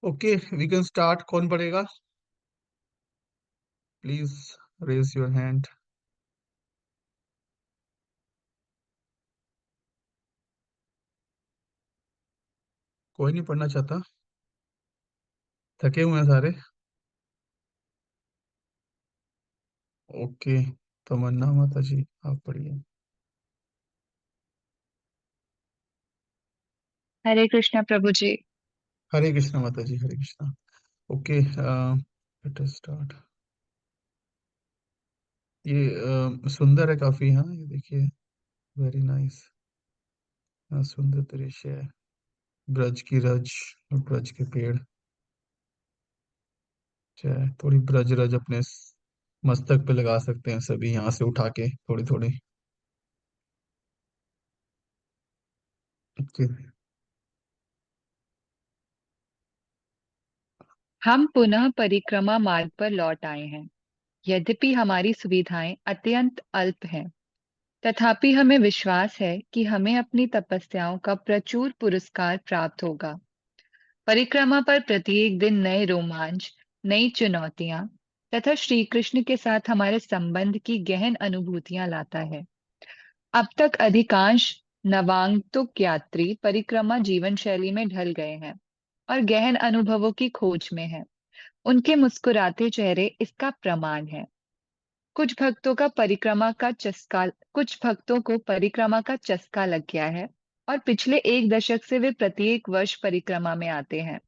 Okay, we can start. कौन पढ़ेगा? Please raise your hand. कोई नहीं पढ़ना चाहता? थके हुए हैं सारे? ओके, तमन्ना माता जी आप पढ़िए। हरे कृष्णा प्रभु जी। हरे कृष्णा माता जी, Hare Krishna. Okay, let us start. ये सुंदर है काफी। हाँ, ये देखिए, वेरी नाइस। सुंदर दृश्य है। ब्रज की रज, ब्रज के पेड़। चाहे थोड़ी ब्रज रज अपने मस्तक पे लगा सकते हैं सभी, यहाँ से उठा के थोड़ी थोड़ी। ओके। हम पुनः परिक्रमा मार्ग पर लौट आए हैं। यद्यपि हमारी सुविधाएं अत्यंत अल्प हैं, तथापि हमें विश्वास है कि हमें अपनी तपस्याओं का प्रचुर पुरस्कार प्राप्त होगा। परिक्रमा पर प्रत्येक दिन नए रोमांच, नई चुनौतियां तथा श्री कृष्ण के साथ हमारे संबंध की गहन अनुभूतियां लाता है। अब तक अधिकांश नवागंतुक यात्री परिक्रमा जीवन शैली में ढल गए हैं और गहन अनुभवों की खोज में हैं। उनके मुस्कुराते चेहरे इसका प्रमाण है। कुछ भक्तों को परिक्रमा का चस्का लग गया है और पिछले एक दशक से वे प्रत्येक वर्ष परिक्रमा में आते हैं।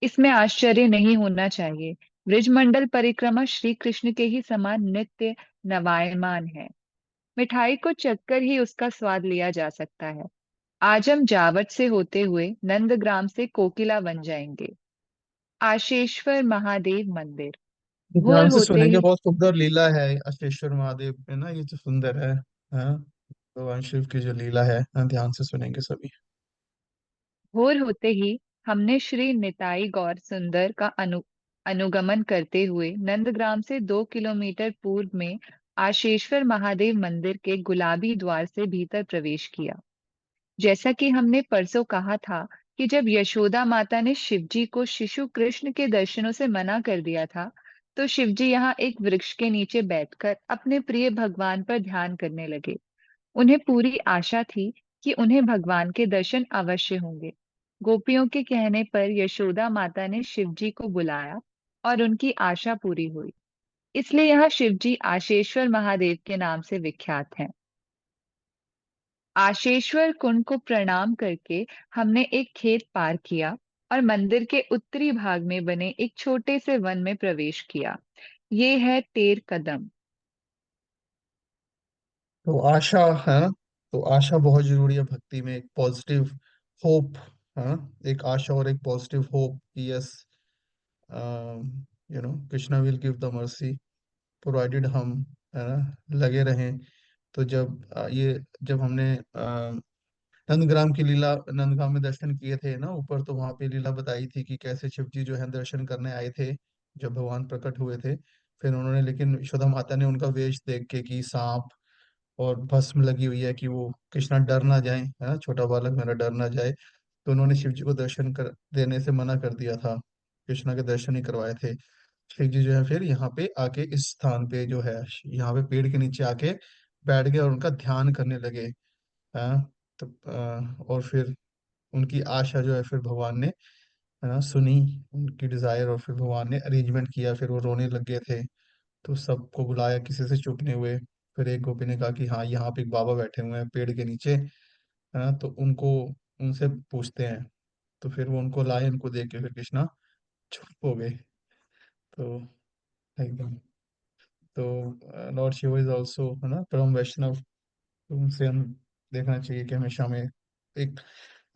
इसमें आश्चर्य नहीं होना चाहिए। ब्रिजमंडल परिक्रमा श्री कृष्ण के ही समान नित्य नवायमान है। मिठाई को चखकर ही उसका स्वाद लिया जा सकता है। आज हम जावट से होते हुए नंदग्राम से कोकिला बन जाएंगे। आशेश्वर महादेव मंदिर। भोर ध्यान से होते सुनेंगे, ही बहुत सुंदर लीला है अशेश्वर महादेव में ना, ये जो सुंदर है। हाँ, भगवान शिव की जो लीला है, हाँ, ध्यान से सुनेंगे सभी। भोर होते ही हमने श्री निताई गौर सुंदर का अनुगमन करते हुए नंदग्राम से 2 किलोमीटर पूर्व में आशेश्वर महादेव मंदिर के गुलाबी द्वार से भीतर प्रवेश किया। जैसा कि हमने परसों कहा था कि जब यशोदा माता ने शिवजी को शिशु कृष्ण के दर्शनों से मना कर दिया था, तो शिवजी यहाँ एक वृक्ष के नीचे बैठकर अपने प्रिय भगवान पर ध्यान करने लगे। उन्हें पूरी आशा थी कि उन्हें भगवान के दर्शन अवश्य होंगे। गोपियों के कहने पर यशोदा माता ने शिवजी को बुलाया और उनकी आशा पूरी हुई। इसलिए यहाँ शिवजी आशेश्वर महादेव के नाम से विख्यात हैं। आशेश्वर कुंड को प्रणाम करके हमने एक खेत पार किया और मंदिर के उत्तरी भाग में बने एक छोटे से वन में प्रवेश किया। ये है टेर कदम। तो आशा है ना, तो आशा बहुत जरूरी है भक्ति में, एक पॉजिटिव होप है ना। एक आशा और एक positive hope, yes. Krishna will give the mercy, provided हम, है ना, लगे रहें। तो जब हमने नंदग्राम की लीला, नंदग्राम में दर्शन किए थे ना ऊपर, तो वहां पे लीला बताई थी कि कैसे शिव जी जो है दर्शन करने आए थे जब भगवान प्रकट हुए थे। फिर उन्होंने, लेकिन यशोदा माता ने उनका वेश देख के कि सांप और भस्म लगी हुई है, कि वो कृष्णा डर ना जाए, है ना, छोटा बालक मेरा डर ना जाए, तो उन्होंने शिव जी को दर्शन कर देने से मना कर दिया था। कृष्णा के दर्शन नहीं करवाए थे। शिव जी जो है फिर यहाँ पे आके, इस स्थान पे जो है, यहाँ पे पेड़ के नीचे आके बैठ गए और उनका ध्यान करने लगे। हाँ। तो और फिर उनकी आशा जो है फिर भगवान ने, है ना, सुनी उनकी डिजायर, और फिर भगवान ने अरेंजमेंट किया। फिर वो रोने लग गए थे, तो सबको बुलाया, किसी से चुप नहीं हुए। फिर एक गोपी ने कहा कि हाँ, यहाँ पे एक बाबा बैठे हुए हैं पेड़ के नीचे, है ना, तो उनको, उनसे पूछते हैं। तो फिर वो उनको लाए, उनको देख के फिर कृष्णा चुप हो गए। तो एकदम, तो लॉर्ड शिव इज ऑल्सो, है ना, परम वैष्णव। तो उनसे हम देखना चाहिए कि हमेशा में एक,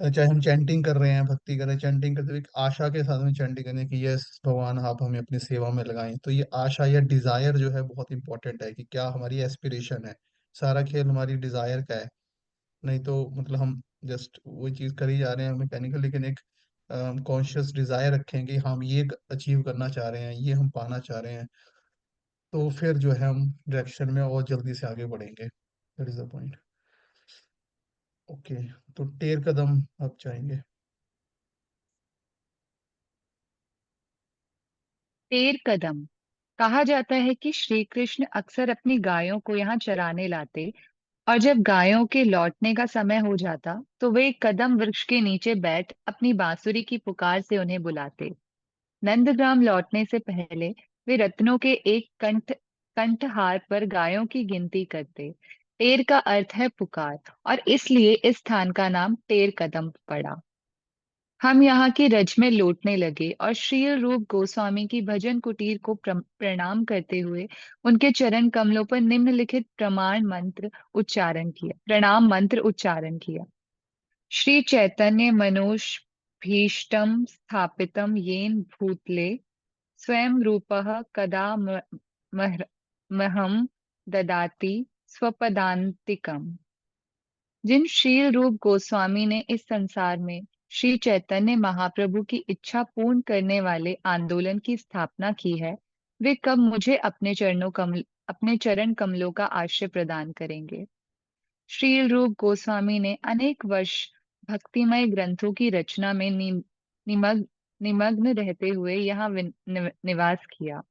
चाहे हम चैंटिंग कर रहे हैं, भक्ति कर रहे हैं, चैंटिंग करते हुए एक आशा के साथ में चैंटिंग करने की, यस भगवान आप हमें अपनी सेवा में लगाएं। तो ये आशा या डिजायर जो है बहुत इंपॉर्टेंट है, कि क्या हमारी एस्पिरेशन है। सारा खेल हमारी डिजायर का है। नहीं तो मतलब हम जस्ट वो चीज कर ही जा रहे हैं मैकेनिकल, लेकिन एक कॉन्शियस डिजायर रखें कि हम ये अचीव करना चाह रहे हैं, ये हम पाना चाह रहे हैं, तो फिर जो है हम डायरेक्शन में और जल्दी से आगे बढ़ेंगे। That is the point. Okay, तो टेर कदम आप चाहेंगे? टेर कदम। कहा जाता है कि श्री कृष्ण अक्सर अपनी गायों को यहाँ चराने लाते, और जब गायों के लौटने का समय हो जाता तो वे एक कदम वृक्ष के नीचे बैठ अपनी बांसुरी की पुकार से उन्हें बुलाते। नंदग्राम लौटने से पहले वे रत्नों के एक कंठहार पर गायों की गिनती करते। टेर का अर्थ है पुकार, और इसलिए इस स्थान का नाम टेर कदम पड़ा। हम यहाँ की रज में लौटने लगे और श्रील रूप गोस्वामी की भजन कुटीर को प्रणाम करते हुए उनके चरण कमलों पर निम्नलिखित प्रणाम मंत्र उच्चारण किया। श्री चैतन्य मनोष भीष्टम स्थापितम येन भूतले स्वयं रूपः कदा मह्- मह्यं ददाति स्वपदान्तिकम्। जिन शील रूप गोस्वामी ने इस संसार में श्री चैतन्य महाप्रभु की इच्छा पूर्ण करने वाले आंदोलन की स्थापना की है, वे कब मुझे अपने चरण कमलों का आश्रय प्रदान करेंगे। श्रील रूप गोस्वामी ने अनेक वर्ष भक्तिमय ग्रंथों की रचना में निमग्न रहते हुए यहाँ निवास किया।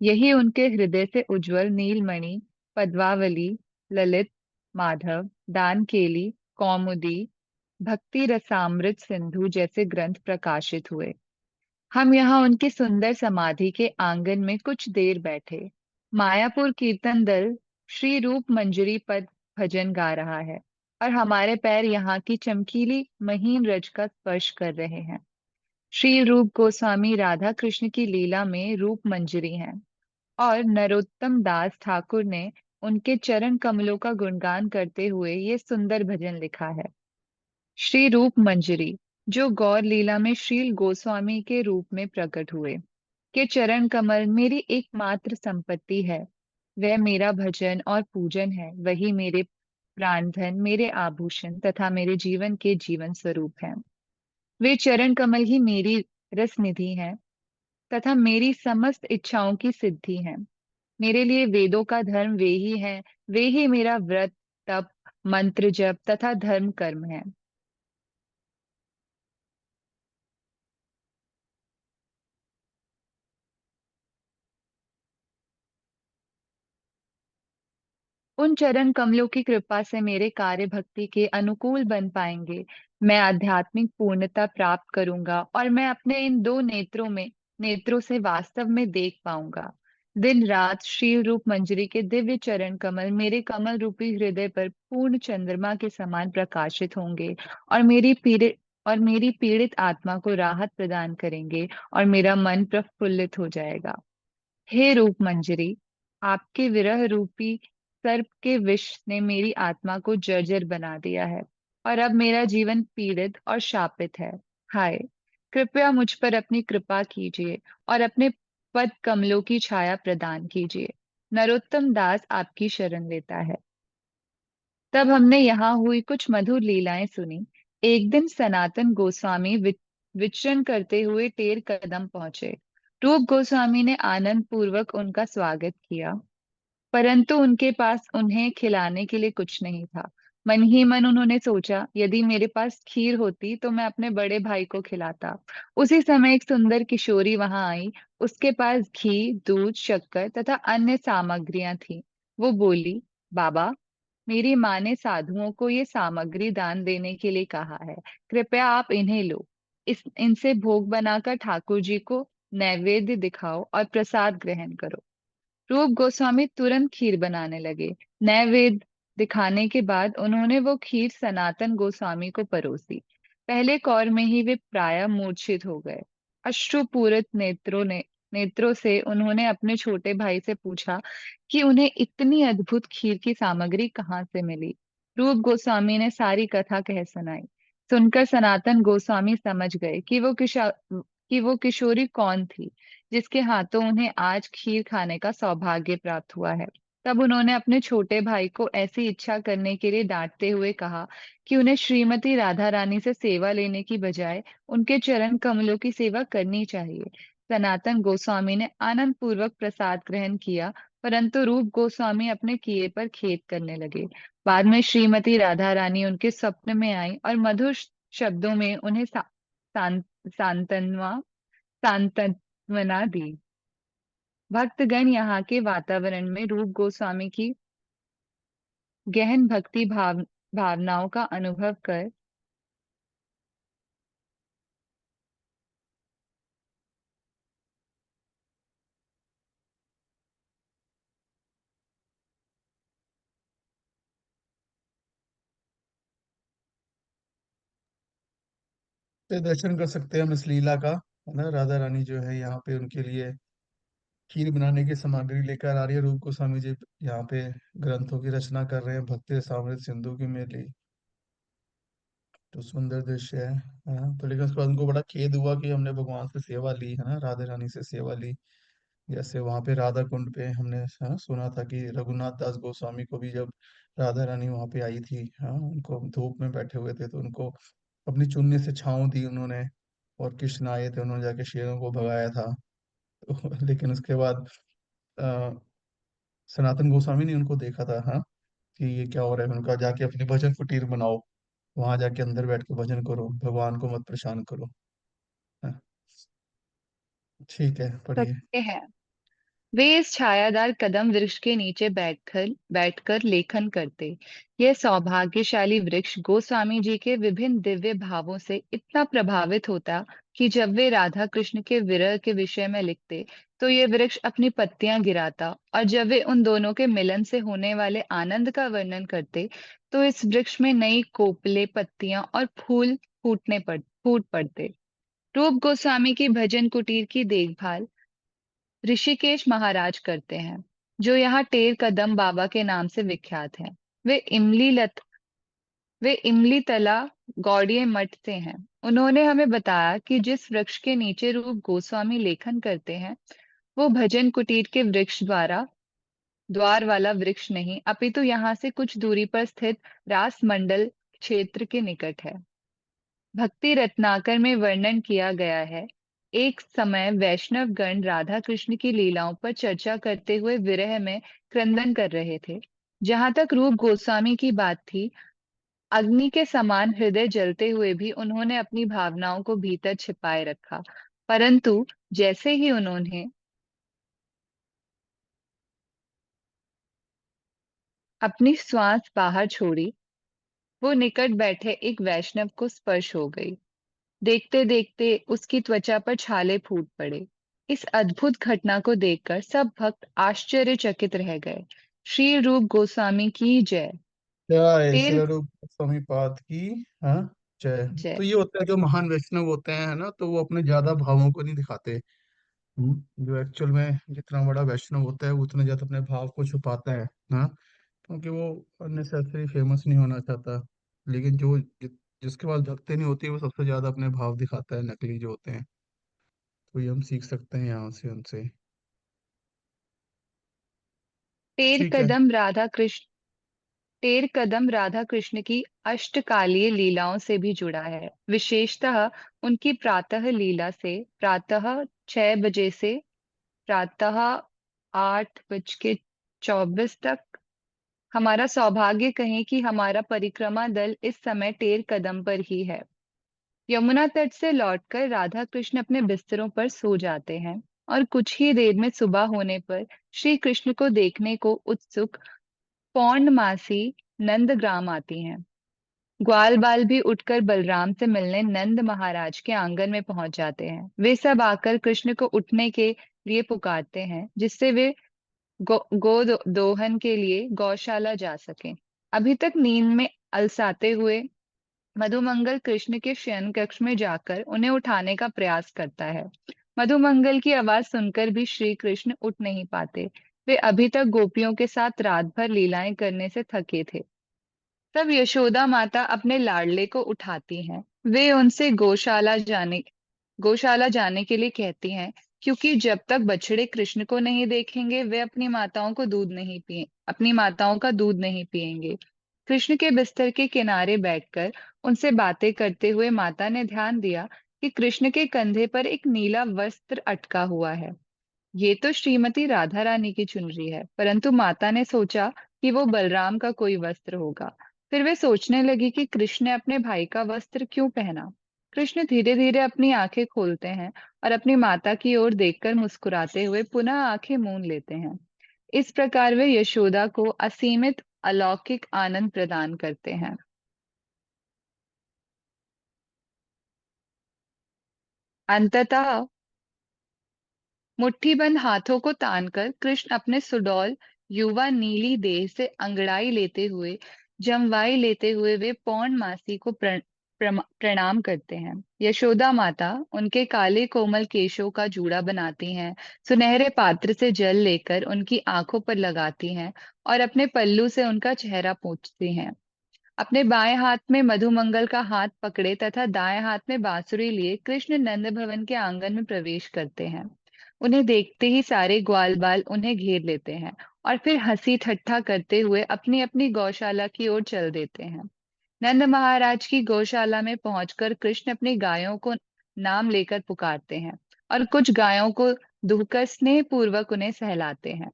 यही उनके हृदय से उज्जवल नीलमणि, पद्मावली, ललित, माधव, दानकेली, कौमुदी, भक्ति रसामृत सिंधु जैसे ग्रंथ प्रकाशित हुए। हम यहाँ उनकी सुंदर समाधि के आंगन में कुछ देर बैठे। मायापुर कीर्तन दल श्री रूप मंजरी पद भजन गा रहा है, और हमारे पैर यहाँ की चमकीली महीन रज का स्पर्श कर रहे हैं। श्री रूप गोस्वामी राधा कृष्ण की लीला में रूप मंजरी हैं, और नरोत्तम दास ठाकुर ने उनके चरण कमलों का गुणगान करते हुए ये सुंदर भजन लिखा है। श्री रूप मंजरी, जो गौर लीला में श्रील गोस्वामी के रूप में प्रकट हुए, के चरण कमल मेरी एकमात्र संपत्ति है। वह मेरा भजन और पूजन है, वही मेरे प्राणधन, मेरे आभूषण तथा मेरे जीवन के जीवन स्वरूप हैं। वे चरण कमल ही मेरी रस निधि हैं, तथा मेरी समस्त इच्छाओं की सिद्धि हैं। मेरे लिए वेदों का धर्म वे ही हैं, वे ही मेरा व्रत, तप, मंत्र जप तथा धर्म कर्म है। उन चरण कमलों की कृपा से मेरे कार्य भक्ति के अनुकूल बन पाएंगे। मैं आध्यात्मिक पूर्णता प्राप्त करूंगा, और मैं अपने इन दो नेत्रों से वास्तव में देख पाऊंगा। दिन रात शील रूप मंजरी के दिव्य चरण कमल मेरे कमल रूपी हृदय पर पूर्ण चंद्रमा के समान प्रकाशित होंगे, और मेरी पीड़ित आत्मा को राहत प्रदान करेंगे, और मेरा मन प्रफुल्लित हो जाएगा। हे रूप मंजरी, आपके विरह रूपी सर्प के विष ने मेरी आत्मा को जर्जर बना दिया है, और अब मेरा जीवन पीड़ित और शापित है। हाय, कृपया मुझ पर अपनी कृपा कीजिए और अपने पद कमलों की छाया प्रदान कीजिए। नरोत्तम दास आपकी शरण लेता है। तब हमने यहाँ हुई कुछ मधुर लीलाएं सुनी। एक दिन सनातन गोस्वामी विचरण करते हुए टेर कदम पहुंचे। रूप गोस्वामी ने आनंद पूर्वक उनका स्वागत किया, परंतु उनके पास उन्हें खिलाने के लिए कुछ नहीं था। मन ही मन उन्होंने सोचा, यदि मेरे पास खीर होती तो मैं अपने बड़े भाई को खिलाता। उसी समय एक सुंदर किशोरी वहां आई। उसके पास घी, दूध, शक्कर तथा अन्य सामग्रियां थीं। वो बोली, बाबा, मेरी माँ ने साधुओं को ये सामग्री दान देने के लिए कहा है, कृपया आप इन्हें लो। इनसे भोग बनाकर ठाकुर जी को नैवेद्य दिखाओ और प्रसाद ग्रहण करो। रूप गोस्वामी तुरंत खीर बनाने लगे। नैवेद्य दिखाने के बाद उन्होंने वो खीर सनातन गोस्वामी को परोसी। पहले कौर में ही वे प्रायः मूर्छित हो गए। अश्रुपूरित नेत्रों से उन्होंने अपने छोटे भाई से पूछा कि उन्हें इतनी अद्भुत खीर की सामग्री कहाँ से मिली। रूप गोस्वामी ने सारी कथा कह सुनाई। सुनकर सनातन गोस्वामी समझ गए कि वो किशोरी कौन थी, जिसके हाथों उन्हें आज खीर खाने का सौभाग्य प्राप्त हुआ है। तब उन्होंने अपने छोटे भाई को ऐसी इच्छा करने के लिए डांटते हुए कहा कि उन्हें श्रीमती राधा रानी से सेवा लेने की बजाय उनके चरण कमलों की सेवा करनी चाहिए। सनातन गोस्वामी ने आनंद पूर्वक प्रसाद ग्रहण किया, परंतु रूप गोस्वामी अपने किए पर खेद करने लगे। बाद में श्रीमती राधा रानी उनके स्वप्न में आई और मधुर शब्दों में उन्हें सांत्वना दी। भक्तगण यहाँ के वातावरण में रूप गोस्वामी की गहन भावनाओं का अनुभव कर तो दर्शन कर सकते हैं हम इस लीला का, है ना। राधा रानी जो है यहाँ पे उनके लिए खीर बनाने की सामग्री लेकर आ रही है। रूप गोस्वामी जी यहाँ पे ग्रंथों की रचना कर रहे हैं, भक्ति रसामृत सिंधु की मेली। तो सुंदर दृश्य है ना। तो लेकिन उसके बाद उनको बड़ा खेद हुआ कि हमने भगवान से सेवा ली, है ना, राधा रानी से सेवा ली। जैसे वहां पे राधा कुंड पे हमने, हाँ, सुना था कि रघुनाथ दास गोस्वामी को भी जब राधा रानी वहां पे आई थी, हाँ, उनको धूप में बैठे हुए थे तो उनको अपनी चुन्नी से छांव दी उन्होंने। और कृष्ण आए थे, उन्होंने जाके शेरों को भगाया था। तो लेकिन उसके बाद अ, सनातन गोस्वामी ने उनको देखा था, हाँ, कि ये क्या हो रहा है। उनका जाके अपनी भजन कुटीर बनाओ, वहां जाके अंदर बैठ के भजन करो, भगवान को मत परेशान करो। हाँ, ठीक है, पढ़िए। सकते हैं। वे इस छायादार कदम वृक्ष के नीचे बैठकर बैठकर लेखन करते। यह सौभाग्यशाली वृक्ष गोस्वामी जी के विभिन्न दिव्य भावों से इतना प्रभावित होता कि जब वे राधा कृष्ण के विरह के विषय में लिखते तो यह वृक्ष अपनी पत्तियां गिराता, और जब वे उन दोनों के मिलन से होने वाले आनंद का वर्णन करते तो इस वृक्ष में नई कोपले, पत्तियां और फूल फूट पड़ते। रूप गोस्वामी की भजन कुटीर की देखभाल ऋषिकेश महाराज करते हैं, जो यहाँ टेर कदम बाबा के नाम से विख्यात हैं। वे इमली लत वे इमली तला गौड़िये मठ से हैं। उन्होंने हमें बताया कि जिस वृक्ष के नीचे रूप गोस्वामी लेखन करते हैं वो भजन कुटीर के वृक्ष द्वारा द्वार वाला वृक्ष नहीं, अपितु यहाँ से कुछ दूरी पर स्थित रास मंडल क्षेत्र के निकट है। भक्ति रत्नाकर में वर्णन किया गया है। एक समय वैष्णव गण राधा कृष्ण की लीलाओं पर चर्चा करते हुए विरह में क्रंदन कर रहे थे। जहां तक रूप गोस्वामी की बात थी, अग्नि के समान हृदय जलते हुए भी उन्होंने अपनी भावनाओं को भीतर छिपाए रखा। परंतु जैसे ही उन्होंने अपनी श्वास बाहर छोड़ी, वो निकट बैठे एक वैष्णव को स्पर्श हो गई। देखते देखते उसकी त्वचा पर छाले फूट पड़े। इस अद्भुत घटना को देखकर सब भक्त आश्चर्यचकित रह गए। श्री रूप गोस्वामी की जय। जय तेर श्री रूप गोस्वामी पाद की, हाँ, जय। जय। तो ये होता है जो महान वैष्णव होते हैं, है ना, तो वो अपने ज्यादा भावों को नहीं दिखाते। जो एक्चुअल में जितना बड़ा वैष्णव होता है वो उतने ज्यादा अपने भाव को छुपाता है, हाँ, क्योंकि वो अननेसेसरी फेमस नहीं होना चाहता। लेकिन जिसके पास भक्ति नहीं होती वो सबसे ज्यादा अपने भाव दिखाता है, नकली जो होते हैं। तो ये हम सीख सकते हैं यहाँ से उनसे। तेर ठीक है। कदम राधा कृष्ण तेर कदम राधा कृष्ण की अष्टकालीय लीलाओं से भी जुड़ा है। विशेषतः उनकी प्रातः लीला से प्रातः 6 बजे से प्रातः 8:24 तक। हमारा सौभाग्य कहें कि हमारा परिक्रमा दल इस समय टेर कदम पर ही है। यमुना तट से लौटकर राधा कृष्ण अपने बिस्तरों पर सो जाते हैं और कुछ ही देर में सुबह होने पर श्री कृष्ण को देखने को उत्सुक पौर्णमासी नंदग्राम आती हैं। ग्वाल बाल भी उठकर बलराम से मिलने नंद महाराज के आंगन में पहुंच जाते हैं। वे सब आकर कृष्ण को उठने के लिए पुकारते हैं, जिससे वे दोहन के लिए गौशाला जा सकें। अभी तक नींद में अलसाते हुए मधुमंगल कृष्ण के शयन कक्ष में जाकर उन्हें उठाने का प्रयास करता है। मधुमंगल की आवाज सुनकर भी श्री कृष्ण उठ नहीं पाते। वे अभी तक गोपियों के साथ रात भर लीलाएं करने से थके थे। तब यशोदा माता अपने लाडले को उठाती हैं। वे उनसे गौशाला जाने के लिए कहती हैं, क्योंकि जब तक बछड़े कृष्ण को नहीं देखेंगे वे अपनी माताओं का दूध नहीं पिएंगे। कृष्ण के बिस्तर के किनारे बैठकर उनसे बातें करते हुए माता ने ध्यान दिया कि कृष्ण के कंधे पर एक नीला वस्त्र अटका हुआ है। ये तो श्रीमती राधा रानी की चुनरी है, परंतु माता ने सोचा कि वो बलराम का कोई वस्त्र होगा। फिर वे सोचने लगी कि कृष्ण ने अपने भाई का वस्त्र क्यों पहना। कृष्ण धीरे धीरे अपनी आंखें खोलते हैं और अपनी माता की ओर देखकर मुस्कुराते हुए पुनः आंखें मूंद लेते हैं। इस प्रकार वे यशोदा को असीमित अलौकिक आनंद प्रदान करते हैं। अंततः मुट्ठीबंद हाथों को तानकर कृष्ण अपने सुडौल युवा नीली देह से अंगड़ाई लेते हुए, जमवाई लेते हुए वे पौर्णमासी को प्रणाम करते हैं। यशोदा माता उनके काले कोमल केशों का जूड़ा बनाती हैं, सुनहरे पात्र से जल लेकर उनकी आंखों पर लगाती हैं और अपने पल्लू से उनका चेहरा पोंछती हैं। अपने बाएं हाथ में मधुमंगल का हाथ पकड़े तथा दाएं हाथ में बांसुरी लिए कृष्ण नंद भवन के आंगन में प्रवेश करते हैं। उन्हें देखते ही सारे ग्वाल बाल उन्हें घेर लेते हैं और फिर हंसी ठट्ठा करते हुए अपनी अपनी गौशाला की ओर चल देते हैं। नंद महाराज की गौशाला में पहुंचकर कृष्ण अपनी गायों को नाम लेकर पुकारते हैं और कुछ गायों को दुहकर स्नेह पूर्वक उन्हें सहलाते हैं।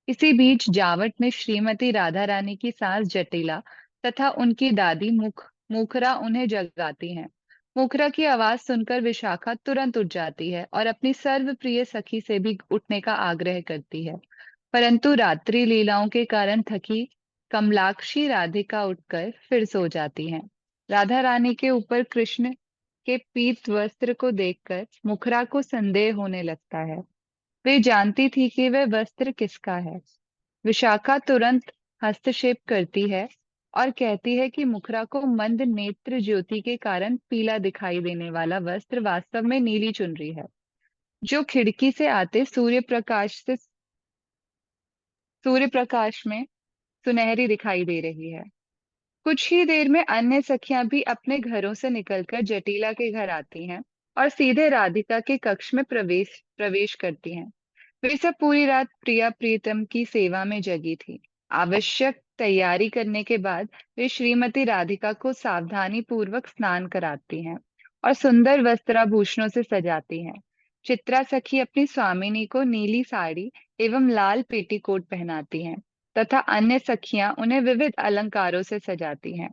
इसी बीच जावट में श्रीमती राधा रानी की सास जटिला तथा उनकी दादी मुखरा उन्हें जगाती हैं। मुखरा की आवाज सुनकर विशाखा तुरंत उठ जाती है और अपनी सर्वप्रिय सखी से भी उठने का आग्रह करती है। परंतु रात्रि लीलाओं के कारण थकी कमलाक्षी राधिका उठकर फिर सो जाती हैं। राधा रानी के ऊपर कृष्ण के पीत वस्त्र को देखकर मुखरा को संदेह होने लगता है। वे जानती थी कि वह वस्त्र किसका है। विशाखा तुरंत हस्तक्षेप करती है और कहती है कि मुखरा को मंद नेत्र ज्योति के कारण पीला दिखाई देने वाला वस्त्र वास्तव में नीली चुनरी है, जो खिड़की से आते सूर्य प्रकाश में सुनहरी दिखाई दे रही है। कुछ ही देर में अन्य सखियां भी अपने घरों से निकलकर जटीला के घर आती हैं और सीधे राधिका के कक्ष में प्रवेश प्रवेश करती हैं। वे सब पूरी रात प्रिया प्रीतम की सेवा में जगी थी। आवश्यक तैयारी करने के बाद वे श्रीमती राधिका को सावधानी पूर्वक स्नान कराती हैं और सुंदर वस्त्राभूषणों से सजाती हैं। चित्रा सखी अपनी स्वामिनी को नीली साड़ी एवं लाल पेटीकोट पहनाती हैं तथा अन्य सखियां उन्हें विविध अलंकारों से सजाती हैं।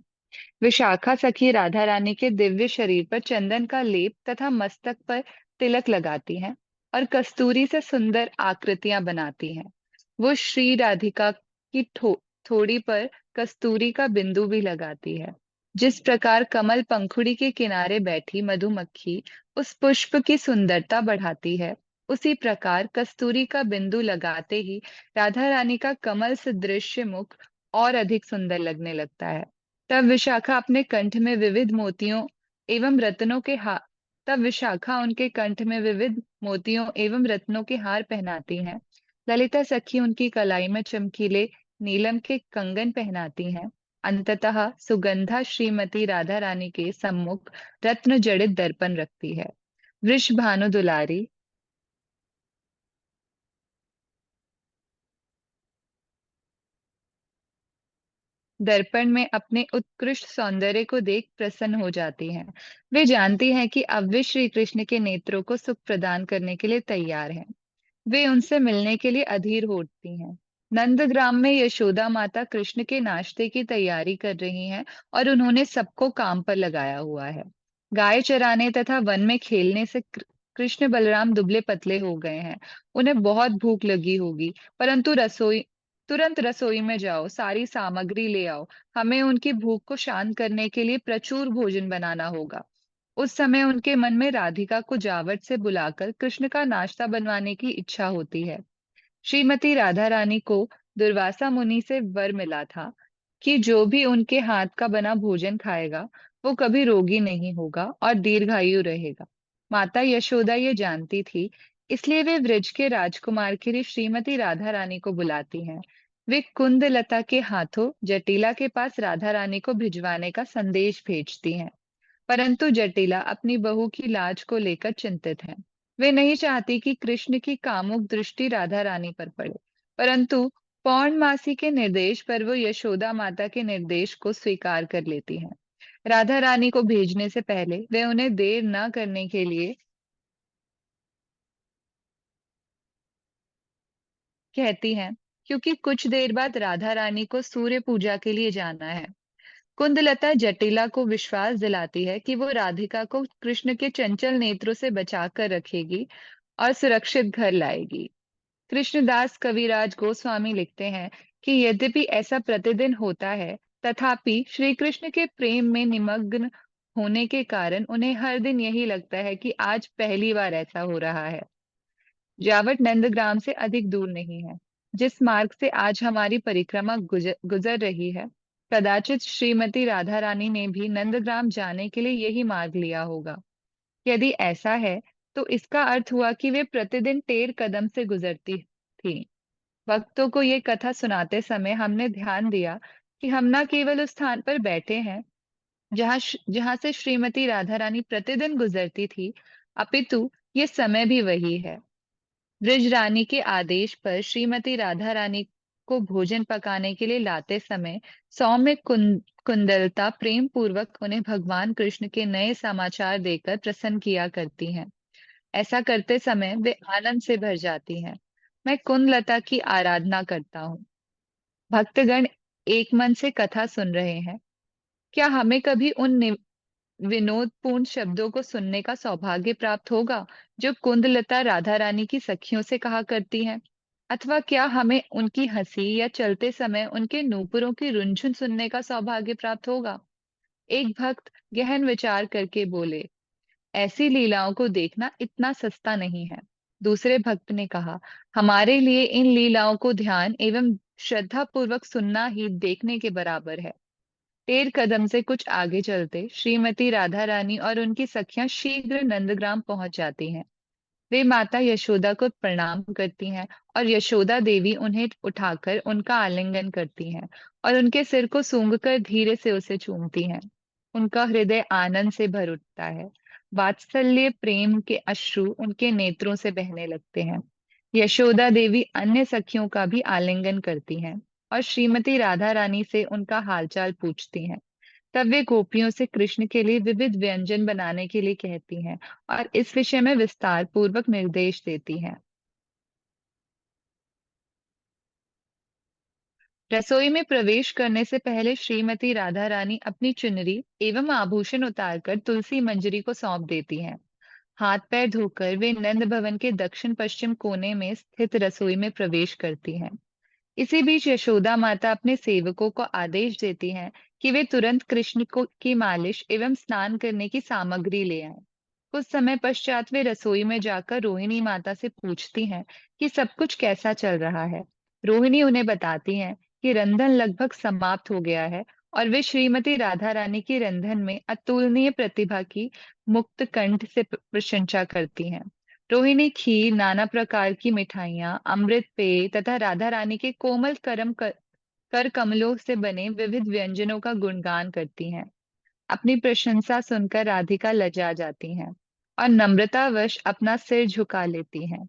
विशाखा सखी राधा रानी के दिव्य शरीर पर चंदन का लेप तथा मस्तक पर तिलक लगाती हैं और कस्तूरी से सुंदर आकृतियां बनाती हैं। वो श्री राधिका की थोड़ी पर कस्तूरी का बिंदु भी लगाती है। जिस प्रकार कमल पंखुड़ी के किनारे बैठी मधुमक्खी उस पुष्प की सुंदरता बढ़ाती है, उसी प्रकार कस्तूरी का बिंदु लगाते ही राधा रानी का कमल सदृश मुख और अधिक सुंदर लगने लगता है। तब विशाखा अपने कंठ में विविध मोतियों एवं रत्नों के हार तब विशाखा उनके कंठ में विविध मोतियों एवं रत्नों के हार पहनाती हैं। ललिता सखी उनकी कलाई में चमकीले नीलम के कंगन पहनाती हैं। अंततः सुगंधा श्रीमती राधा रानी के सम्मुख रत्न जड़ित दर्पण रखती है। वृषभानु दुलारी दर्पण में अपने उत्कृष्ट सौंदर्य को देख प्रसन्न हो जाती हैं। वे जानती हैं कि अब वे श्री कृष्ण के नेत्रों को सुख प्रदान करने के लिए तैयार हैं। वे उनसे मिलने के लिए अधीर हो उठती हैं। नंदग्राम में यशोदा माता कृष्ण के नाश्ते की तैयारी कर रही हैं और उन्होंने सबको काम पर लगाया हुआ है। गाय चराने तथा वन में खेलने से कृष्ण बलराम दुबले पतले हो गए हैं। उन्हें बहुत भूख लगी होगी, परंतु तुरंत रसोई में जाओ, सारी सामग्री ले आओ। हमें उनकी भूख को शांत करने के लिए प्रचुर भोजन बनाना होगा। उस समय उनके मन में राधिका को जावट से बुलाकर कृष्ण का नाश्ता बनवाने की इच्छा होती है। श्रीमती राधा रानी को दुर्वासा मुनि से वर मिला था कि जो भी उनके हाथ का बना भोजन खाएगा वो कभी रोगी नहीं होगा और दीर्घायु रहेगा। माता यशोदा ये जानती थी, इसलिए वे ब्रज के राजकुमार के लिए श्रीमती राधा रानी को बुलाती हैं। वे कुंदलता के हाथों जटिला के पास राधा रानी को भिजवाने का संदेश भेजती हैं। परंतु जटिला अपनी बहू की लाज को लेकर चिंतित है। वे नहीं चाहती कि कृष्ण की कामुक दृष्टि राधा रानी पर पड़े, परंतु पौर्णमासी के निर्देश पर वो यशोदा माता के निर्देश को स्वीकार कर लेती हैं। राधा रानी को भेजने से पहले वे उन्हें देर न करने के लिए कहती हैं, क्योंकि कुछ देर बाद राधा रानी को सूर्य पूजा के लिए जाना है। कुंदलता जटिला को विश्वास दिलाती है कि वो राधिका को कृष्ण के चंचल नेत्रों से बचाकर रखेगी और सुरक्षित घर लाएगी। कृष्णदास कविराज गोस्वामी लिखते हैं कि यद्यपि ऐसा प्रतिदिन होता है, तथापि श्री कृष्ण के प्रेम में निमग्न होने के कारण उन्हें हर दिन यही लगता है कि आज पहली बार ऐसा हो रहा है। जावट नंदग्राम से अधिक दूर नहीं है। जिस मार्ग से आज हमारी परिक्रमा गुजर रही है, कदाचित श्रीमती राधा रानी ने भी नंदग्राम जाने के लिए यही मार्ग लिया होगा। यदि ऐसा है, तो इसका अर्थ हुआ कि वे प्रतिदिन टेर कदम से गुजरती थी। भक्तों को ये कथा सुनाते समय हमने ध्यान दिया कि हम न केवल उस स्थान पर बैठे हैं जहां से श्रीमती राधा रानी प्रतिदिन गुजरती थी, अपितु ये समय भी वही है। ब्रज रानी के आदेश पर श्रीमती राधा रानी को भोजन पकाने के लिए लाते समय सौम्य कुंदलता प्रेम पूर्वक उन्हें भगवान कृष्ण के नए समाचार देकर प्रसन्न किया करती हैं। ऐसा करते समय वे आनंद से भर जाती हैं। मैं कुंदलता की आराधना करता हूँ। भक्तगण एक मन से कथा सुन रहे हैं। क्या हमें कभी उन विनोदपूर्ण शब्दों को सुनने का सौभाग्य प्राप्त होगा जो कुंदलता राधा रानी की सखियों से कहा करती हैं? अथवा क्या हमें उनकी हंसी या चलते समय उनके नूपुरों की रुंझुन सुनने का सौभाग्य प्राप्त होगा? एक भक्त गहन विचार करके बोले, ऐसी लीलाओं को देखना इतना सस्ता नहीं है। दूसरे भक्त ने कहा, हमारे लिए इन लीलाओं को ध्यान एवं श्रद्धा पूर्वक सुनना ही देखने के बराबर है। टेर कदम से कुछ आगे चलते श्रीमती राधा रानी और उनकी सखियां शीघ्र नंदग्राम पहुंच जाती हैं। वे माता यशोदा को प्रणाम करती हैं और यशोदा देवी उन्हें उठाकर उनका आलिंगन करती हैं और उनके सिर को सूंघकर धीरे से उसे चूमती हैं। उनका हृदय आनंद से भर उठता है। वात्सल्य प्रेम के अश्रु उनके नेत्रों से बहने लगते हैं। यशोदा देवी अन्य सखियों का भी आलिंगन करती हैं और श्रीमती राधा रानी से उनका हालचाल पूछती हैं। तब वे गोपियों से कृष्ण के लिए विविध व्यंजन बनाने के लिए कहती हैं और इस विषय में विस्तार पूर्वक निर्देश देती हैं। रसोई में प्रवेश करने से पहले श्रीमती राधा रानी अपनी चुनरी एवं आभूषण उतारकर तुलसी मंजरी को सौंप देती हैं। हाथ पैर धोकर वे नंद भवन के दक्षिण पश्चिम कोने में स्थित रसोई में प्रवेश करती हैं। इसी बीच यशोदा माता अपने सेवकों को आदेश देती हैं कि वे तुरंत कृष्ण को की मालिश एवं स्नान करने की सामग्री ले आएं। कुछ समय पश्चात वे रसोई में जाकर रोहिणी माता से पूछती हैं कि सब कुछ कैसा चल रहा है। रोहिणी उन्हें बताती हैं कि रंधन लगभग समाप्त हो गया है और वे श्रीमती राधा रानी की रंधन में अतुलनीय प्रतिभा की मुक्त कंठ से प्रशंसा करती हैं। रोहिणी खीर, नाना प्रकार की मिठाइयाँ, अमृत पेय तथा राधा रानी के कोमल कर कमलों से बने विविध व्यंजनों का गुणगान करती हैं। अपनी प्रशंसा सुनकर राधिका लजा जाती हैं और नम्रतावश अपना सिर झुका लेती हैं।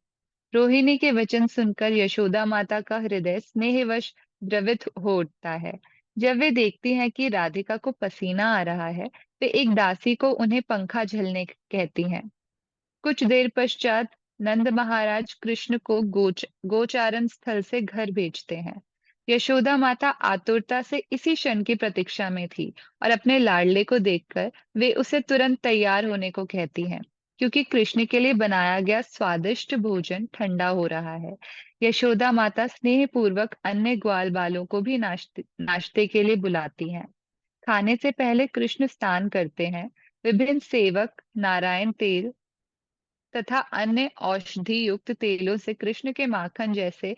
रोहिणी के वचन सुनकर यशोदा माता का हृदय स्नेहवश द्रवित हो उठता है। जब वे देखती हैं कि राधिका को पसीना आ रहा है, वे एक दासी को उन्हें पंखा झलने कहती हैं। कुछ देर पश्चात नंद महाराज कृष्ण को गोचारण स्थल से घर भेजते हैं। यशोदा माता आतुरता से इसी क्षण की प्रतीक्षा में थी और अपने लाडले को देखकर वे उसे तुरंत तैयार होने को कहती हैं, क्योंकि कृष्ण के लिए बनाया गया स्वादिष्ट भोजन ठंडा हो रहा है। यशोदा माता स्नेह पूर्वक अन्य ग्वाल बालों को भी नाश्ते नाश्ते के लिए बुलाती हैं। खाने से पहले कृष्ण स्नान करते हैं। विभिन्न सेवक नारायण तेल तथा अन्य औषधि युक्त तेलों से कृष्ण के माखन जैसे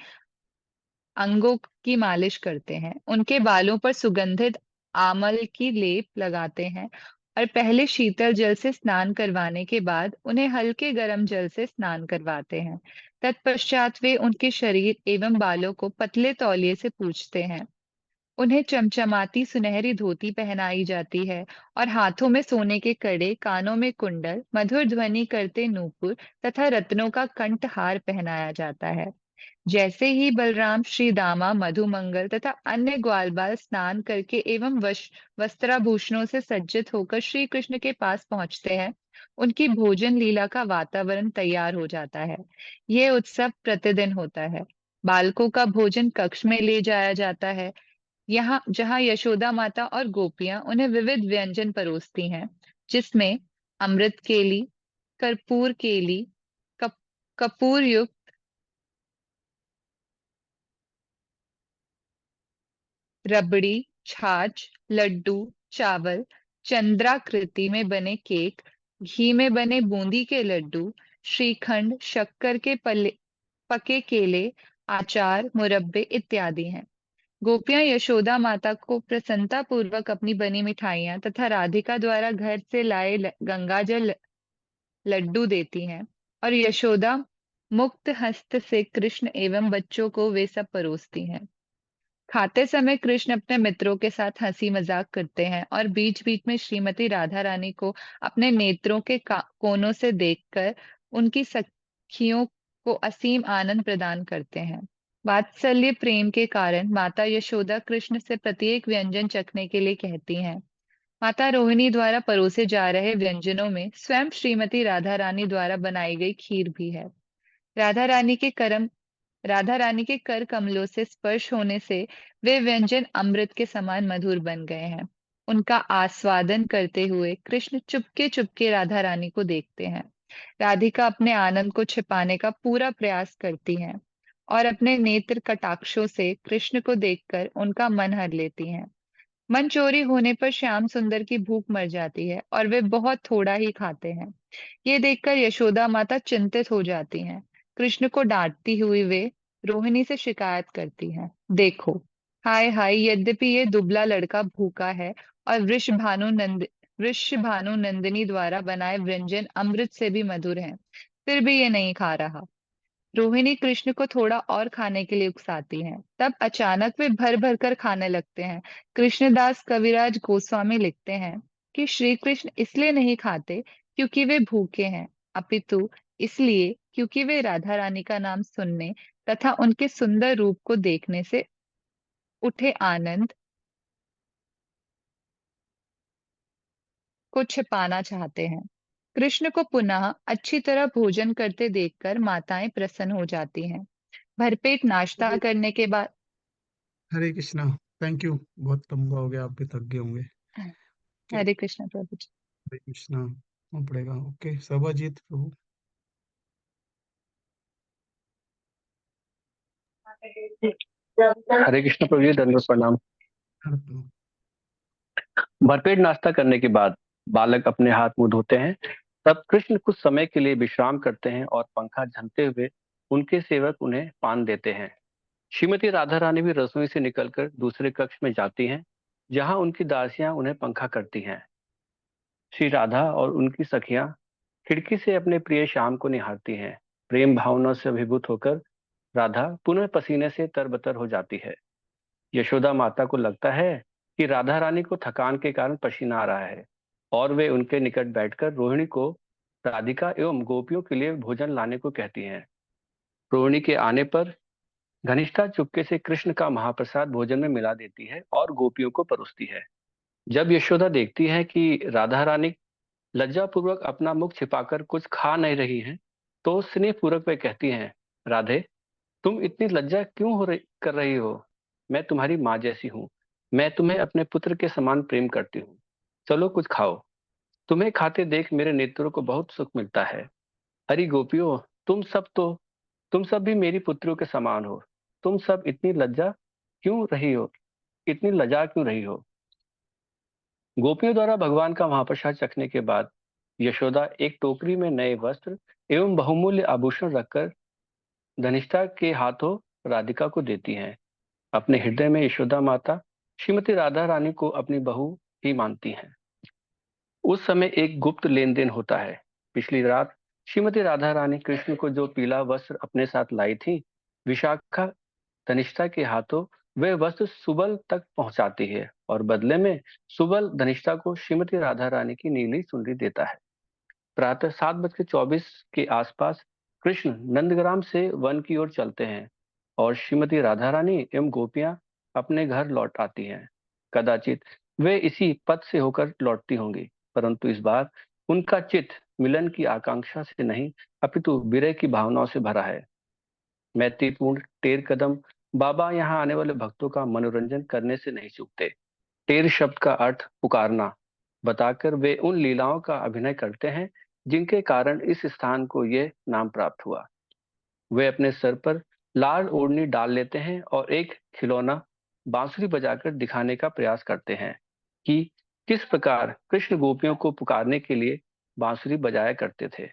अंगों की मालिश करते हैं। उनके बालों पर सुगंधित आमल की लेप लगाते हैं और पहले शीतल जल से स्नान करवाने के बाद उन्हें हल्के गर्म जल से स्नान करवाते हैं। तत्पश्चात वे उनके शरीर एवं बालों को पतले तौलिए से पूछते हैं। उन्हें चमचमाती सुनहरी धोती पहनाई जाती है और हाथों में सोने के कड़े, कानों में कुंडल, मधुर ध्वनि करते नूपुर तथा रत्नों का कंठहार पहनाया जाता है। जैसे ही बलराम, श्री दामा, मधुमंगल तथा अन्य ग्वालबाल स्नान करके एवं वस्त्राभूषणों से सज्जित होकर श्री कृष्ण के पास पहुंचते हैं, उनकी भोजन लीला का वातावरण तैयार हो जाता है। यह उत्सव प्रतिदिन होता है। बालकों का भोजन कक्ष में ले जाया जाता है। यहाँ जहाँ यशोदा माता और गोपियां उन्हें विविध व्यंजन परोसती हैं, जिसमें अमृत केली, कर्पूर केली, कप, कपूर युक्त रबड़ी, छाछ, लड्डू, चावल, चंद्राकृति में बने केक, घी में बने बूंदी के लड्डू, श्रीखंड, शक्कर के पके केले, अचार, मुरब्बे इत्यादि हैं। गोपियां यशोदा माता को प्रसन्नता पूर्वक अपनी बनी मिठाइयां तथा राधिका द्वारा घर से लाए गंगाजल लड्डू देती हैं, और यशोदा मुक्त हस्त से कृष्ण एवं बच्चों को वे सब परोसती हैं। खाते समय कृष्ण अपने मित्रों के साथ हंसी मजाक करते हैं और बीच बीच में श्रीमती राधा रानी को अपने नेत्रों के कोनों से देखकर उनकी सखियों को असीम आनंद प्रदान करते हैं। वात्सल्य प्रेम के कारण माता यशोदा कृष्ण से प्रत्येक व्यंजन चखने के लिए कहती हैं। माता रोहिणी द्वारा परोसे जा रहे व्यंजनों में स्वयं श्रीमती राधा रानी द्वारा बनाई गई खीर भी है। राधा रानी के करम राधा रानी के कर कमलों से स्पर्श होने से वे व्यंजन अमृत के समान मधुर बन गए हैं। उनका आस्वादन करते हुए कृष्ण चुपके चुपके राधा रानी को देखते हैं। राधिका अपने आनंद को छिपाने का पूरा प्रयास करती हैं और अपने नेत्र कटाक्षों से कृष्ण को देखकर उनका मन हर लेती हैं। मन चोरी होने पर श्याम सुंदर की भूख मर जाती है और वे बहुत थोड़ा ही खाते हैं। ये देखकर यशोदा माता चिंतित हो जाती हैं। कृष्ण को डांटती हुई वे रोहिणी से शिकायत करती हैं। देखो, हाय हाय, यद्यपि ये दुबला लड़का भूखा है और वृषभानु नंदिनी द्वारा बनाए व्यंजन अमृत से भी मधुर हैं, फिर भी ये नहीं खा रहा। रोहिणी कृष्ण को थोड़ा और खाने के लिए उकसाती हैं। तब अचानक वे भर भर कर खाने लगते हैं। कृष्णदास कविराज गोस्वामी लिखते हैं कि श्री कृष्ण इसलिए नहीं खाते क्योंकि वे भूखे हैं, अपितु इसलिए क्योंकि वे राधा रानी का नाम सुनने तथा उनके सुंदर रूप को देखने से उठे आनंद को छिपाना चाहते हैं। कृष्ण को पुनः अच्छी तरह भोजन करते देखकर माताएं प्रसन्न हो जाती हैं। भरपेट नाश्ता करने के बाद हरे कृष्णा। Thank you. बहुत लंबा हो गया, आप भी थक गए होंगे। ओके। हरे कृष्ण प्रभु जी। हरे कृष्णा होना पड़ेगा। ओके, सर्वजीत प्रभु। हरे कृष्ण प्रभु जी, दंडवत प्रणाम। हरे भरपेट नाश्ता करने के बाद बालक अपने हाथ मुंह धोते हैं। तब कृष्ण कुछ समय के लिए विश्राम करते हैं और पंखा झलते हुए उनके सेवक उन्हें पान देते हैं। श्रीमती राधा रानी भी रसोई से निकलकर दूसरे कक्ष में जाती हैं, जहां उनकी दासियां उन्हें पंखा करती हैं। श्री राधा और उनकी सखियां खिड़की से अपने प्रिय श्याम को निहारती हैं। प्रेम भावना से अभिभूत होकर राधा पुनः पसीने से तरबतर हो जाती है। यशोदा माता को लगता है कि राधा रानी को थकान के कारण पसीना आ रहा है, और वे उनके निकट बैठकर रोहिणी को राधिका एवं गोपियों के लिए भोजन लाने को कहती हैं। रोहिणी के आने पर घनिष्ठा चुपके से कृष्ण का महाप्रसाद भोजन में मिला देती है और गोपियों को परोसती है। जब यशोदा देखती है कि राधा रानी लज्जापूर्वक अपना मुख छिपाकर कुछ खा नहीं रही हैं, तो स्नेह पूर्वक वे कहती हैं, राधे, तुम इतनी लज्जा क्यों कर रही हो? मैं तुम्हारी माँ जैसी हूँ। मैं तुम्हें अपने पुत्र के समान प्रेम करती हूँ। चलो कुछ खाओ। तुम्हें खाते देख मेरे नेत्रों को बहुत सुख मिलता है। अरे गोपियों, तुम सब भी मेरी पुत्रियों के समान हो। तुम सब इतनी लजा क्यों रही हो? गोपियों द्वारा भगवान का महाप्रसाद चखने के बाद यशोदा एक टोकरी में नए वस्त्र एवं बहुमूल्य आभूषण रखकर धनिष्ठा के हाथों राधिका को देती हैं। अपने हृदय में यशोदा माता श्रीमती राधा रानी को अपनी बहू ही मानती हैं। उस समय एक गुप्त लेन देन होता है। पिछली रात श्रीमती राधा रानी कृष्ण को जो पीला वस्त्र अपने साथ लाई थी, विशाखा धनिष्ठा के हाथों वह वस्त्र सुबल तक पहुंचाती है, और बदले में सुबल धनिष्ठा को श्रीमती राधा रानी की नीली चुनरी देता है। प्रातः 7:24 के आसपास कृष्ण नंदग्राम से वन की ओर चलते हैं, और श्रीमती राधा रानी एवं गोपियां अपने घर लौट आती हैं। कदाचित वे इसी पथ से होकर लौटती होंगी, परंतु इस बार उनका चित्त मिलन की आकांक्षा से नहीं, अपितु विरह की भावनाओं से भरा है। मैत्रीपूर्ण टेर कदम बाबा यहाँ आने वाले भक्तों का मनोरंजन करने से नहीं चूकते। टेर शब्द का अर्थ पुकारना बताकर वे उन लीलाओं का अभिनय करते हैं जिनके कारण इस स्थान को यह नाम प्राप्त हुआ। वे अपने सर पर लाल ओढ़नी डाल लेते हैं और एक खिलौना बांसुरी बजाकर दिखाने का प्रयास करते हैं कि किस प्रकार कृष्ण गोपियों को पुकारने के लिए बांसुरी बजाया करते थे।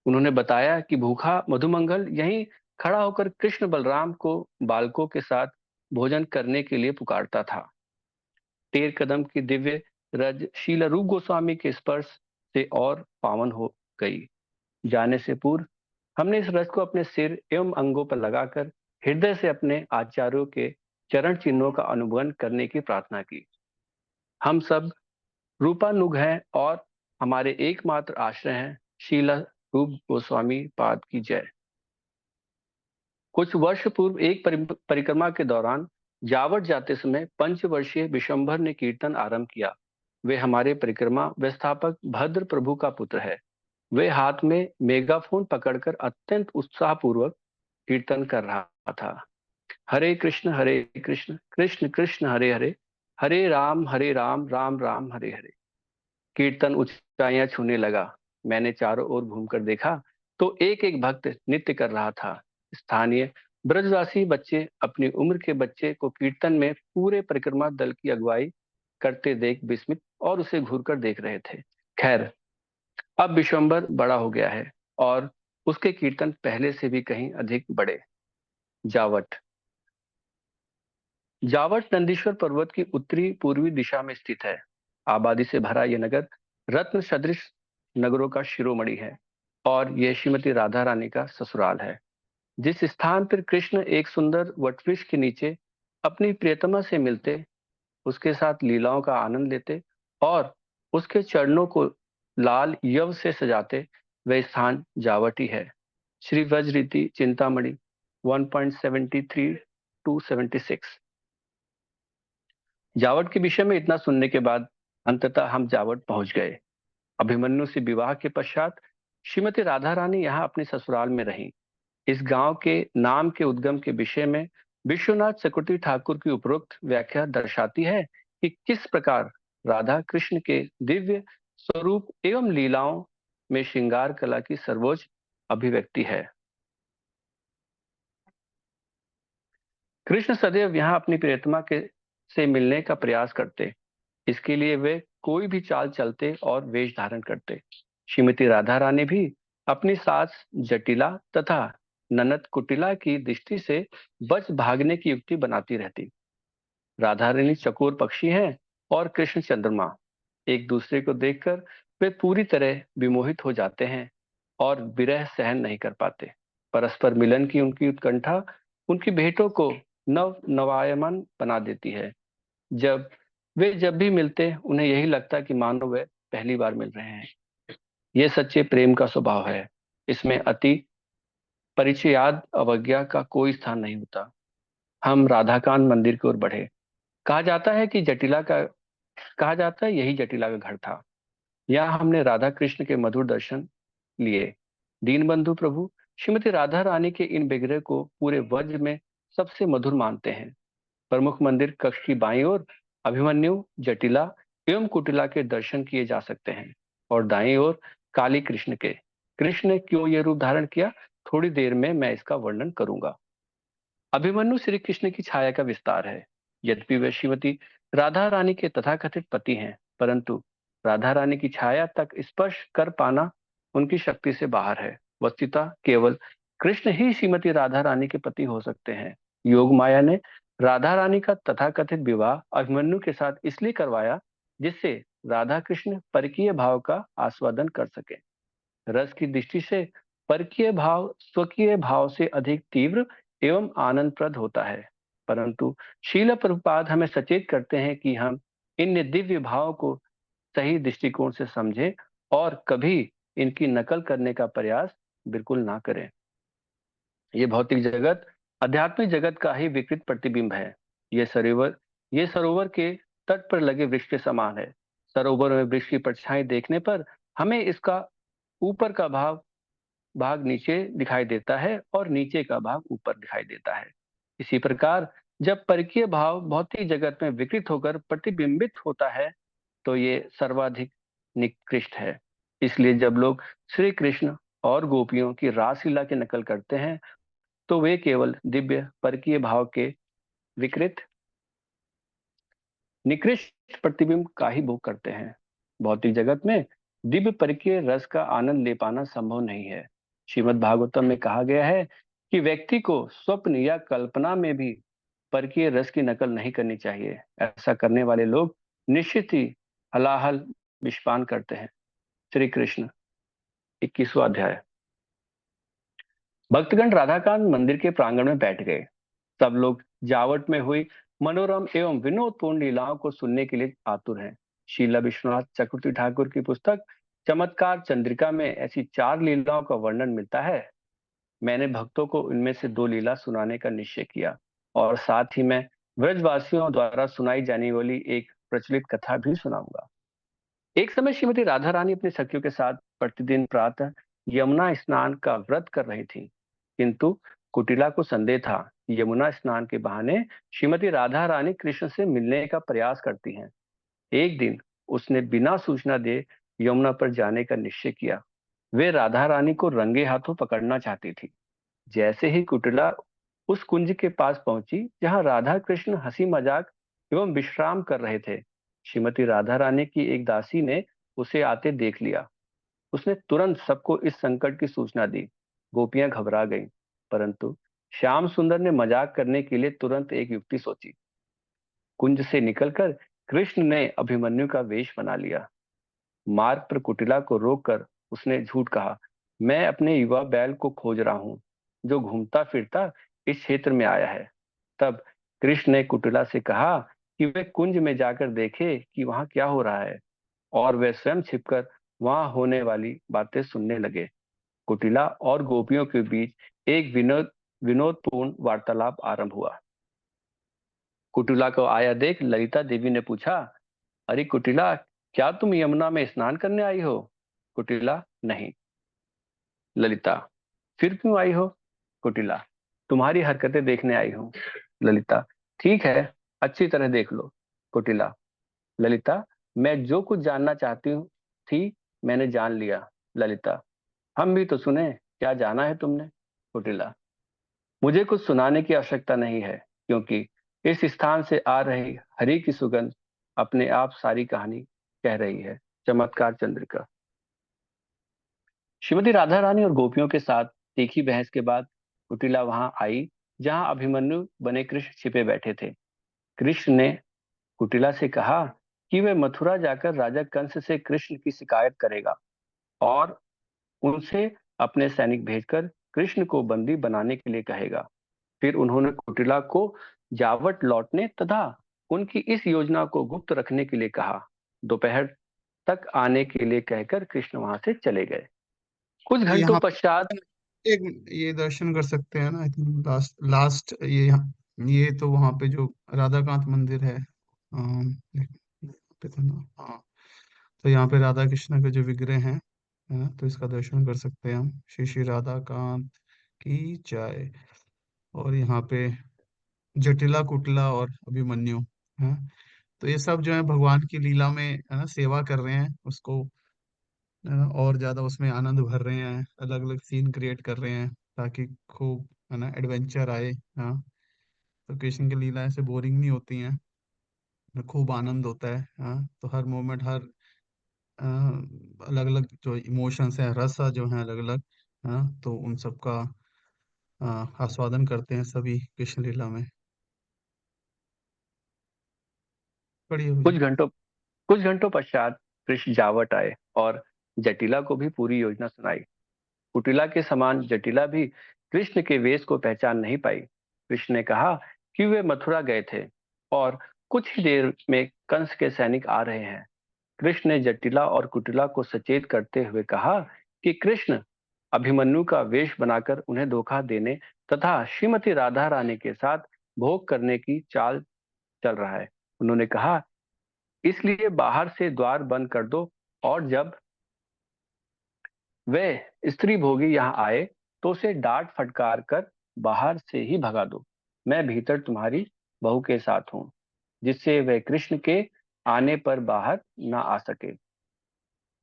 उन्होंने बताया कि भूखा मधुमंगल यहीं खड़ा होकर कृष्ण बलराम को बालकों के साथ भोजन करने के लिए पुकारता था। तेर कदम की दिव्य रज शीला रूप गोस्वामी के स्पर्श से और पावन हो गई। जाने से पूर्व हमने इस रज को अपने सिर एवं अंगों पर लगाकर हृदय से अपने आचार्यों के चरण चिन्हों का अनुभवन करने की प्रार्थना की। हम सब रूपानुग हैं और हमारे एकमात्र आश्रय हैं। शीला रूप गोस्वामी पाद की जय। कुछ वर्ष पूर्व एक परिक्रमा के दौरान जावट जाते समय पंचवर्षीय विशंभर ने कीर्तन आरंभ किया। वे हमारे परिक्रमा व्यवस्थापक भद्र प्रभु का पुत्र है। वे हाथ में मेगाफोन पकड़कर अत्यंत उत्साहपूर्वक कीर्तन कर रहा था। हरे कृष्ण कृष्ण कृष्ण हरे हरे, हरे राम राम राम हरे हरे। कीर्तन ऊंचाइयां छूने लगा। मैंने चारों ओर घूमकर देखा तो एक एक भक्त नृत्य कर रहा था। स्थानीय ब्रजवासी बच्चे अपनी उम्र के बच्चे को कीर्तन में पूरे परिक्रमा दल की अगुवाई करते देख विस्मित और उसे घूरकर देख रहे थे। खैर, अब विश्वम्बर बड़ा हो गया है और उसके कीर्तन पहले से भी कहीं अधिक बड़े। जावट जावट नंदीश्वर पर्वत की उत्तरी पूर्वी दिशा में स्थित है। आबादी से भरा यह नगर रत्न सदृश नगरों का शिरोमणि है और यह श्रीमती राधा रानी का ससुराल है। जिस स्थान पर कृष्ण एक सुंदर वटवृक्ष के नीचे अपनी प्रियतमा से मिलते, उसके साथ लीलाओं का आनंद लेते और उसके चरणों को लाल यव से सजाते, वह स्थान जावटी है। श्री व्रज रीति चिंतामणि 1.73 टू 76। जावट के विषय में इतना सुनने के बाद अंततः हम जावट पहुंच गए। अभिमन्यु से विवाह के पश्चात श्रीमती राधा रानी यहाँ अपने ससुराल में रहीं। इस गांव के नाम के उद्गम के विषय में विश्वनाथ चक्रवर्ती ठाकुर की उपरोक्त व्याख्या दर्शाती है कि किस प्रकार राधा कृष्ण के दिव्य स्वरूप एवं लीलाओं में श्रृंगार कला की सर्वोच्च अभिव्यक्ति है। कृष्ण सदैव यहाँ अपनी प्रियतमा के से मिलने का प्रयास करते। इसके लिए वे कोई भी चाल चलते और वेश धारण करते। श्रीमती राधा रानी भी अपनी सास जटिला तथा ननद कुटिला की दृष्टि से बच भागने की युक्ति बनाती रहती। राधा रानी चकोर पक्षी हैं और कृष्ण चंद्रमा। एक दूसरे को देखकर वे पूरी तरह विमोहित हो जाते हैं और विरह सहन नहीं कर पाते। परस्पर मिलन की उनकी उत्कंठा उनकी भेंटों को नव नवायमन बना देती है। जब भी मिलते उन्हें यही लगता कि मानो वे पहली बार मिल रहे हैं। यह सच्चे प्रेम का स्वभाव है। इसमें अति परिचयाद अवज्ञा का कोई स्थान नहीं होता। हम राधाकांत मंदिर की ओर बढ़े। कहा जाता है कि जटिला का कहा जाता है यही जटिला का घर था। यहाँ हमने राधा कृष्ण के मधुर दर्शन लिए। दीनबंधु प्रभु श्रीमती राधा रानी के इन विग्रह को पूरे व्रज में सबसे मधुर मानते हैं। प्रमुख मंदिर कक्ष की बाईं ओर अभिमन्यु, जटिला एवं कुटिला के दर्शन किए जा सकते हैं और दाईं ओर काली कृष्ण के। कृष्ण ने क्यों यह रूप धारण किया, थोड़ी देर में मैं इसका वर्णन करूंगा। अभिमन्यु श्री कृष्ण की छाया का विस्तार है। यद्यपि वे श्रीमती राधा रानी के तथाकथित पति हैं, परंतु राधा रानी की छाया तक स्पर्श कर पाना उनकी शक्ति से बाहर है। वस्तुतः केवल कृष्ण ही श्रीमती राधा रानी के पति हो सकते हैं। योग माया ने राधा रानी का तथाकथित विवाह अभिमन्यु के साथ इसलिए करवाया जिससे राधा कृष्ण परकीय भाव का आस्वादन कर सके। रस की दृष्टि से परकीय भाव स्वकीय भाव से अधिक तीव्र एवं आनंदप्रद होता है, परंतु शील प्रभुपाद हमें सचेत करते हैं कि हम इन दिव्य भावों को सही दृष्टिकोण से समझें और कभी इनकी नकल करने का प्रयास बिल्कुल ना करें। ये भौतिक जगत आध्यात्मिक जगत का ही विकृत प्रतिबिंब है। ये सरोवर के तट पर लगे वृक्ष के समान है। सरोवर में वृक्ष की परछाई देखने पर हमें इसका ऊपर का भाग नीचे दिखाई देता है और नीचे का भाग ऊपर दिखाई देता है। इसी प्रकार जब परकीय भाव भौतिक जगत में विकृत होकर प्रतिबिंबित होता है तो ये सर्वाधिक निकृष्ट है। इसलिए जब लोग श्री कृष्ण और गोपियों की रासलीला की नकल करते हैं तो वे केवल दिव्य परकीय भाव के विकृत निकृष्ट प्रतिबिंब का ही भोग करते हैं। भौतिक जगत में दिव्य परकीय रस का आनंद ले पाना संभव नहीं है। श्रीमद् भागवतम में कहा गया है कि व्यक्ति को स्वप्न या कल्पना में भी परकीय रस की नकल नहीं करनी चाहिए। ऐसा करने वाले लोग निश्चित ही हलाहल विषपान करते हैं। श्री कृष्ण 21वां अध्याय। भक्तगण राधाकांत मंदिर के प्रांगण में बैठ गए। सब लोग जावट में हुई मनोरम एवं विनोदपूर्ण लीलाओं को सुनने के लिए आतुर हैं। शीला विश्वनाथ चक्रवर्ती ठाकुर की पुस्तक चमत्कार चंद्रिका में ऐसी 4 लीलाओं का वर्णन मिलता है। मैंने भक्तों को इनमें से 2 लीला सुनाने का निश्चय किया और साथ ही मैं ब्रजवासियों द्वारा सुनाई जाने वाली एक प्रचलित कथा भी सुनाऊंगा। एक समय श्रीमती राधा रानी अपनी सखियों के साथ प्रतिदिन प्रातः यमुना स्नान का व्रत कर रही थी, किंतु कुटिला को संदेह था कि यमुना स्नान के बहाने श्रीमती राधा रानी कृष्ण से मिलने का प्रयास करती हैं। एक दिन उसने बिना सूचना दे यमुना पर जाने का निश्चय किया। वे राधा रानी को रंगे हाथों पकड़ना चाहती थी। जैसे ही कुटिला उस कुंज के पास पहुंची जहां राधा कृष्ण हंसी मजाक एवं विश्राम कर रहे थे, श्रीमती राधा रानी की एक दासी ने उसे आते देख लिया। उसने तुरंत सबको इस संकट की सूचना दी। गोपियां घबरा गईं, परंतु श्याम सुंदर ने मजाक करने के लिए तुरंत एक युक्ति सोची। कुंज से निकलकर कृष्ण ने अभिमन्यु का वेश बना लिया। मार्ग पर कुटिला को रोककर उसने झूठ कहा, मैं अपने युवा बैल को खोज रहा हूँ जो घूमता फिरता इस क्षेत्र में आया है। तब कृष्ण ने कुटिला से कहा कि वे कुंज में जाकर देखे कि वहां क्या हो रहा है, और वे स्वयं छिपकर वहां होने वाली बातें सुनने लगे। कुटिला और गोपियों के बीच एक विनोदपूर्ण वार्तालाप आरंभ हुआ। कुटिला को आया देख ललिता देवी ने पूछा, अरे कुटिला, क्या तुम यमुना में स्नान करने आई हो? कुटिला, नहीं। ललिता, फिर क्यों आई हो? कुटिला, तुम्हारी हरकतें देखने आई हूँ। ललिता, ठीक है, अच्छी तरह देख लो। कुटिला, ललिता, मैं जो कुछ जानना चाहती हूँ थी मैंने जान लिया। ललिता, हम भी तो सुने, क्या जाना है तुमने? कुटिला, मुझे कुछ सुनाने की आवश्यकता नहीं है, क्योंकि इस स्थान से आ रही हरि की सुगंध अपने आप सारी कहानी कह रही है। चमत्कार चंद्रिका। श्रीमती राधा रानी और गोपियों के साथ तीखी बहस के बाद कुटिला वहां आई जहां अभिमन्यु बने कृष्ण छिपे बैठे थे। कृष्ण ने कुटिला से कहा कि वह मथुरा जाकर राजा कंस से कृष्ण की शिकायत करेगा और उनसे अपने सैनिक भेजकर कृष्ण को बंदी बनाने के लिए कहेगा। फिर उन्होंने कुटिला को जावट लौटने तथा उनकी इस योजना को गुप्त रखने के लिए कहा। दोपहर तक आने के लिए कहकर कृष्ण वहां से चले गए। कुछ घंटों यहाँ पश्चात एक ये दर्शन कर सकते हैं ना, आई थिंक लास्ट लास्ट ये तो वहाँ पे जो राधाकांत मंदिर है, यहाँ पे था ना, हाँ। तो यहाँ पे राधा कृष्ण के जो विग्रह हैं, है ना, तो इसका दर्शन कर सकते हैं हम। श्री श्री राधाकांत की जय। और यहाँ पे जटिला कुटिला और अभिमन्यु है। तो ये सब जो है भगवान की लीला में, है ना, सेवा कर रहे हैं उसको, है ना, और ज्यादा उसमें आनंद भर रहे हैं, अलग अलग सीन क्रिएट कर रहे हैं ताकि खूब, है ना, एडवेंचर आए। हाँ। तो कृष्ण की लीला ऐसे बोरिंग नहीं होती हैं, खूब आनंद होता है। हाँ, तो हर मोमेंट, हर अलग अलग जो इमोशंस हैं, रस जो हैं अलग अलग, हाँ, तो उन सब का आस्वादन करते हैं सभी कृष्ण लीला में। बढ़िया कुछ भैया। घंटों कुछ घंटों पश्चात कृष्ण जावट आए और जटिला को भी पूरी योजना सुनाई। कुटिला के समान जटिला भी कृष्ण के वेश को पहचान नहीं पाई। कृष्ण ने कहा कि वे मथुरा गए थे और कुछ ही देर में कंस के सैनिक आ रहे हैं। कृष्ण ने जटिला और कुटिला को सचेत करते हुए कहा कि कृष्ण अभिमन्यु का वेश बनाकर उन्हें धोखा देने तथा श्रीमती राधा रानी के साथ भोग करने की चाल चल रहा है। उन्होंने कहा, इसलिए बाहर से द्वार बंद कर दो और जब वे स्त्री भोगी यहाँ आए तो उसे डांट फटकार कर बाहर से ही भगा दो। मैं भीतर तुम्हारी बहू के साथ हूँ, जिससे वह कृष्ण के आने पर बाहर ना आ सके।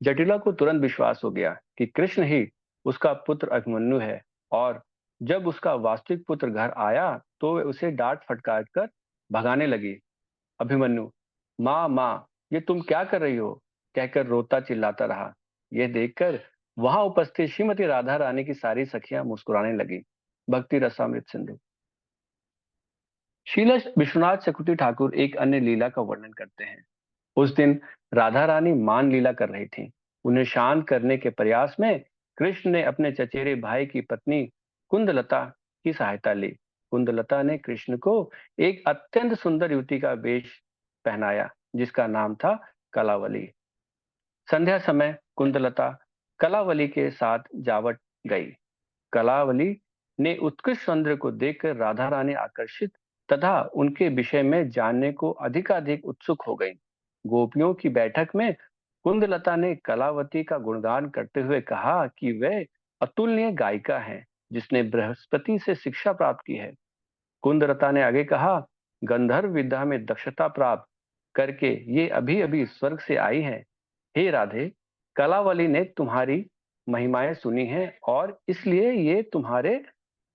जटिला को तुरंत विश्वास हो गया कि कृष्ण ही उसका पुत्र अभिमन्यु है, और जब उसका वास्तविक पुत्र घर आया तो वह उसे डांट फटकार कर भगाने लगी। अभिमन्यु, माँ माँ, ये तुम क्या कर रही हो, कहकर रोता चिल्लाता रहा। यह देखकर वहां उपस्थित श्रीमती राधा रानी की सारी सखियां मुस्कुराने लगी। भक्ति रसामृत सिंधु। शीला विश्वनाथ चक्रवर्ती ठाकुर एक अन्य लीला का वर्णन करते हैं। उस दिन राधा रानी मान लीला कर रही थी। उन्हें शांत करने के प्रयास में कृष्ण ने अपने चचेरे भाई की पत्नी कुंदलता की सहायता ली। कुंदलता ने कृष्ण को एक अत्यंत सुंदर युवती का वेश पहनाया, जिसका नाम था कलावली। संध्या समय कुंदलता कलावली के साथ जावट गई। कलावली ने उत्कृष्ट सौंदर्य को देखकर राधा रानी आकर्षित तथा उनके विषय में जानने को अधिकाधिक उत्सुक हो गई। गोपियों की बैठक में कुंदलता ने कलावती का गुणगान करते हुए कहा कि वह अतुलनीय गायिका है, जिसने बृहस्पति से शिक्षा प्राप्त की है। कुंदलता ने आगे कहा, गंधर्व विद्या में दक्षता प्राप्त करके ये अभी अभी स्वर्ग से आई है। हे राधे, कलावली ने तुम्हारी महिमाएं सुनी हैं और इसलिए ये तुम्हारे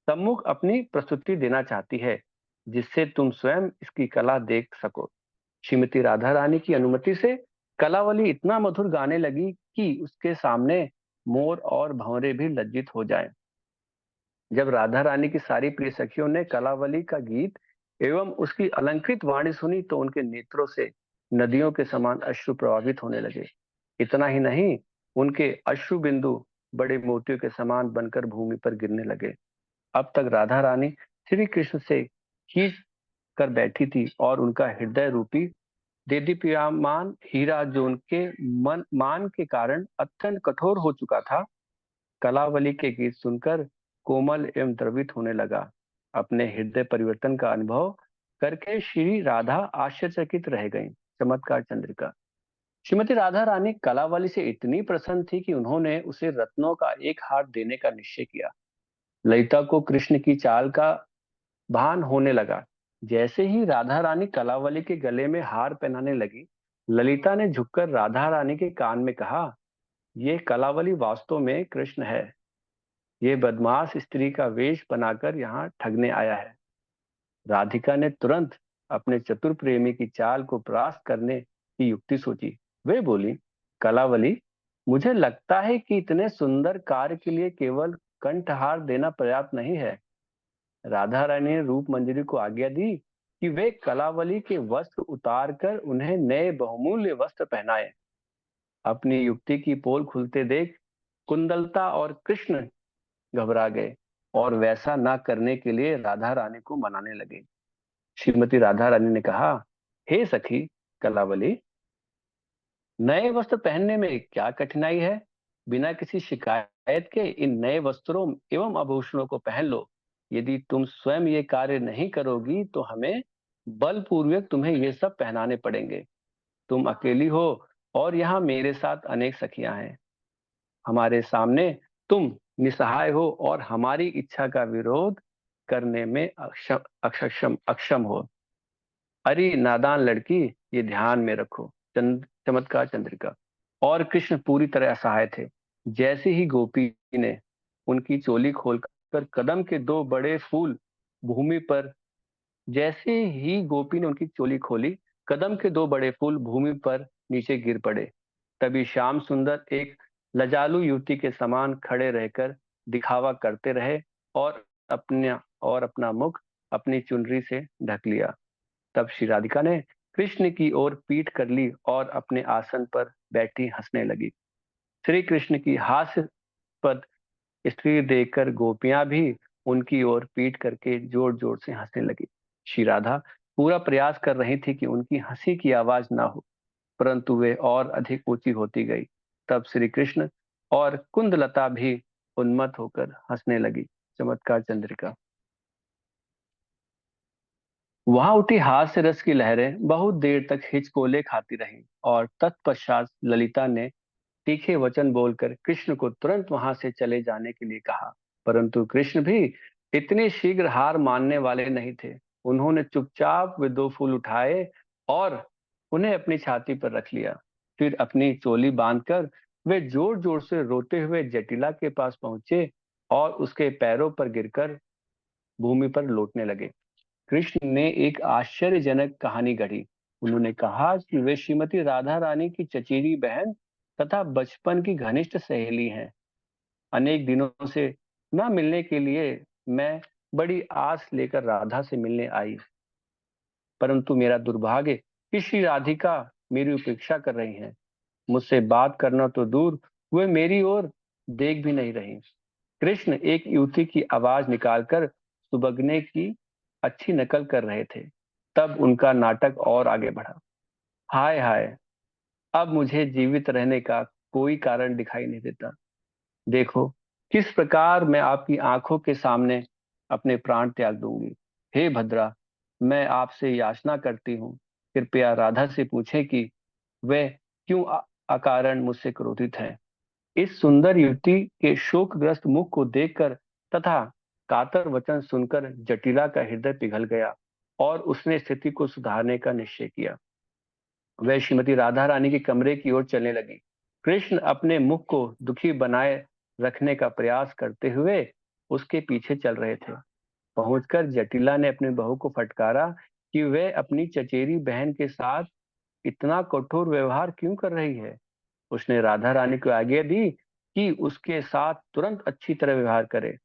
सम्मुख अपनी प्रस्तुति देना चाहती है, जिससे तुम स्वयं इसकी कला देख सको। श्रीमती राधा रानी की अनुमति से कलावली इतना मधुर गाने लगी कि उसके सामने मोर और भंवरे भी लज्जित हो जाएं। जब राधा रानी की सारी प्रिय सखियों ने कलावली का गीत एवं उसकी अलंकृत वाणी सुनी तो उनके नेत्रों से नदियों के समान अश्रु प्रभावित होने लगे। इतना ही नहीं, उनके अश्रु बिंदु बड़े मोतियों के समान बनकर भूमि पर गिरने लगे। अब तक राधा रानी श्री कृष्ण से खींच कर बैठी थी और उनका हृदय रूपी देदीप्यमान हीरा, जो उनके मान के कारण अत्यंत कठोर हो चुका था, कलावली के गीत सुनकर कोमल एवं द्रवित होने लगा। अपने हृदय परिवर्तन का अनुभव करके श्री राधा आश्चर्यचकित रह गईं। चमत्कार चंद्रिका। श्रीमती राधा रानी कलावली से इतनी प्रसन्न थी कि उन्होंने उसे रत्नों का एक हार देने का निश्चय किया। ललिता को कृष्ण की चाल का भान होने लगा। जैसे ही राधा रानी कलावली के गले में हार पहनाने लगी, ललिता ने झुककर राधा रानी के कान में कहा, ये कलावली वास्तव में कृष्ण है। ये बदमाश स्त्री का वेश बनाकर यहाँ ठगने आया है। राधिका ने तुरंत अपने चतुर प्रेमी की चाल को परास्त करने की युक्ति सोची। वे बोली, कलावली, मुझे लगता है कि इतने सुंदर कार्य के लिए केवल कंठहार देना पर्याप्त नहीं है। राधा रानी ने रूप मंजरी को आज्ञा दी कि वे कलावली के वस्त्र उतार कर उन्हें नए बहुमूल्य वस्त्र पहनाए। अपनी युक्ति की पोल खुलते देख कुंदलता और कृष्ण घबरा गए और वैसा ना करने के लिए राधा रानी को मनाने लगे। श्रीमती राधा रानी ने कहा, हे सखी कलावली, नए वस्त्र पहनने में क्या कठिनाई है। बिना किसी शिकायत के इन नए वस्त्रों एवं आभूषणों को पहन लो। यदि तुम स्वयं ये कार्य नहीं करोगी तो हमें बलपूर्वक तुम्हें ये सब पहनाने पड़ेंगे। तुम अकेली हो और यहाँ मेरे साथ अनेक सखियां हैं। हमारे सामने तुम निसहाय हो और हमारी इच्छा का विरोध करने में अक्षम हो। अरे नादान लड़की, ये ध्यान में रखो। चमत्कार चंद्रिका। और कृष्ण पूरी तरह असहाय थे। जैसे ही गोपी ने उनकी चोली खोलकर कदम के दो बड़े फूल भूमि पर जैसे ही गोपी ने उनकी चोली खोली, कदम के दो बड़े फूल भूमि पर नीचे गिर पड़े। तभी श्याम सुंदर एक लजालू युवती के समान खड़े रहकर दिखावा करते रहे और अपना मुख अपनी चुनरी से ढक लिया। तब श्री राधिका ने कृष्ण की ओर पीठ कर ली और अपने आसन पर बैठी हंसने लगी। श्री कृष्ण की हास्यास्पद स्त्री देखकर गोपियां भी उनकी ओर पीठ करके जोर जोर से हंसने लगी। श्री राधा पूरा प्रयास कर रही थी कि उनकी हंसी की आवाज ना हो, परंतु वे और अधिक ऊंची होती गई। तब श्री कृष्ण और कुंदलता भी उन्मत्त होकर हंसने लगी। चमत्कार चंद्रिका। वहां उठी हास्य रस की लहरें बहुत देर तक हिचकोले खाती रहीं और तत्पश्चात ललिता ने तीखे वचन बोलकर कृष्ण को तुरंत वहां से चले जाने के लिए कहा। परंतु कृष्ण भी इतने शीघ्र हार मानने वाले नहीं थे। उन्होंने चुपचाप वे 2 फूल उठाए और उन्हें अपनी छाती पर रख लिया। फिर अपनी चोली बांधकर वे जोर जोर से रोते हुए जटिला के पास पहुंचे और उसके पैरों पर गिरकर भूमि पर लौटने लगे। कृष्ण ने एक आश्चर्यजनक कहानी गढ़ी। उन्होंने कहा कि वे श्रीमती राधा रानी की चचेरी बहन तथा बचपन की घनिष्ठ सहेली हैं। अनेक दिनों से न मिलने के लिए मैं बड़ी आस लेकर राधा से मिलने आई, परंतु मेरा दुर्भाग्य कि श्री राधिका मेरी उपेक्षा कर रही हैं। मुझसे बात करना तो दूर, वे मेरी ओर देख भी नहीं रही। कृष्ण एक युवती की आवाज निकालकर सुबगने की अच्छी नकल कर रहे थे। तब उनका नाटक और आगे बढ़ा। हाय हाय, अब मुझे जीवित रहने का कोई कारण दिखाई नहीं देता। देखो किस प्रकार मैं आपकी आंखों के सामने अपने प्राण त्याग दूंगी। हे भद्रा, मैं आपसे याचना करती हूँ, कृपया राधा से पूछें कि वे क्यों अकारण मुझसे क्रोधित हैं। इस सुंदर युवती के शोकग्रस्त मुख को देखकर तथा कातर वचन सुनकर जटिला का हृदय पिघल गया और उसने स्थिति को सुधारने का निश्चय किया। वह श्रीमती राधा रानी के कमरे की ओर चलने लगी। कृष्ण अपने मुख को दुखी बनाए रखने का प्रयास करते हुए उसके पीछे चल रहे थे। पहुंचकर जटिला ने अपनी बहू को फटकारा कि वह अपनी चचेरी बहन के साथ इतना कठोर व्यवहार क्यों कर रही है। उसने राधा रानी को आज्ञा दी कि उसके साथ तुरंत अच्छी तरह व्यवहार करे।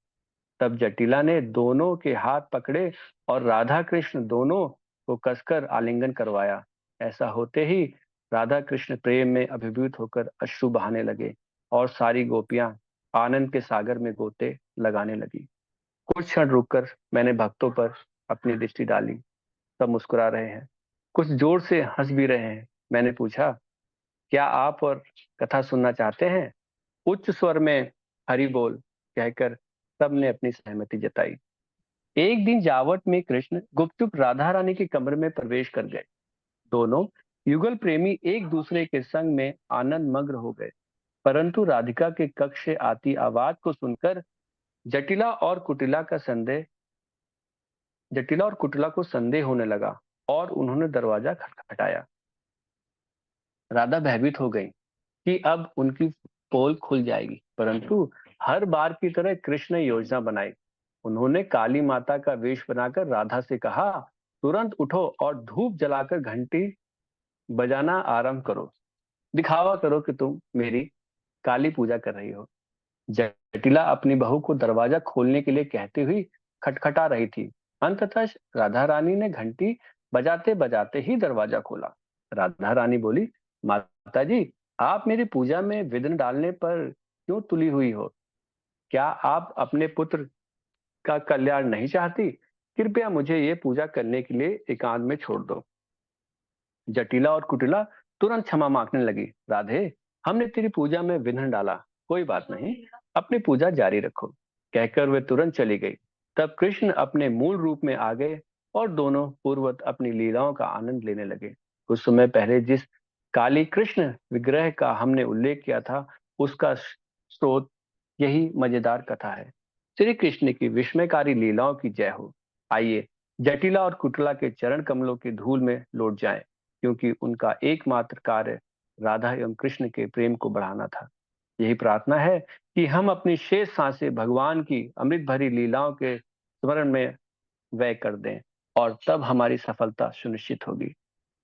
तब जटिला ने दोनों के हाथ पकड़े और राधा कृष्ण दोनों को कसकर आलिंगन करवाया। ऐसा होते ही राधा कृष्ण प्रेम में अभिभूत होकर अश्रु बहाने लगे और सारी गोपियां आनंद के सागर में गोते लगाने लगी। कुछ क्षण रुककर मैंने भक्तों पर अपनी दृष्टि डाली। सब मुस्कुरा रहे हैं, कुछ जोर से हंस भी रहे हैं। मैंने पूछा, क्या आप और कथा सुनना चाहते हैं? उच्च स्वर में हरि बोल कहकर सबने अपनी सहमति जताई। एक दिन जावट में कृष्ण गुपचुप राधा रानी के कमरे में प्रवेश कर गए। दोनों युगल प्रेमी एक दूसरे के संग में आनंद मग्न हो गए, परंतु राधिका के कक्ष से आती आवाज को सुनकर जटिला और कुटिला का संदेह जटिला और कुटिला को संदेह होने लगा और उन्होंने दरवाजा खटखटाया। राधा भयभीत हो गई कि अब उनकी पोल खुल जाएगी, परंतु हर बार की तरह कृष्ण ने योजना बनाई। उन्होंने काली माता का वेश बनाकर राधा से कहा, तुरंत उठो और धूप जलाकर घंटी बजाना आरंभ करो। दिखावा करो कि तुम मेरी काली पूजा कर रही हो। जटिला अपनी बहू को दरवाजा खोलने के लिए कहती हुई खटखटा रही थी। अंततः राधा रानी ने घंटी बजाते बजाते ही दरवाजा खोला। राधा रानी बोली, माता जी, आप मेरी पूजा में विघ्न डालने पर क्यों तुली हुई हो? क्या आप अपने पुत्र का कल्याण नहीं चाहती? कृपया मुझे ये पूजा करने के लिए एकांत में छोड़ दो। जटिला और कुटिला तुरंत क्षमा मांगने लगी। राधे, हमने तेरी पूजा में विघ्न डाला, कोई बात नहीं, अपनी पूजा जारी रखो, कहकर वे तुरंत चली गई। तब कृष्ण अपने मूल रूप में आ गए और दोनों पूर्ववत अपनी लीलाओं का आनंद लेने लगे। कुछ समय पहले जिस काली कृष्ण विग्रह का हमने उल्लेख किया था, उसका स्रोत यही मजेदार कथा है। श्री कृष्ण की विस्मयकारी लीलाओं की जय हो। आइए जटिला और कुटिला के चरण कमलों की धूल में लौट जाएं, क्योंकि उनका एकमात्र कार्य राधा एवं कृष्ण के प्रेम को बढ़ाना था। यही प्रार्थना है कि हम अपनी शेष सांसें भगवान की अमृत भरी लीलाओं के स्मरण में व्यय कर दें, और तब हमारी सफलता सुनिश्चित होगी।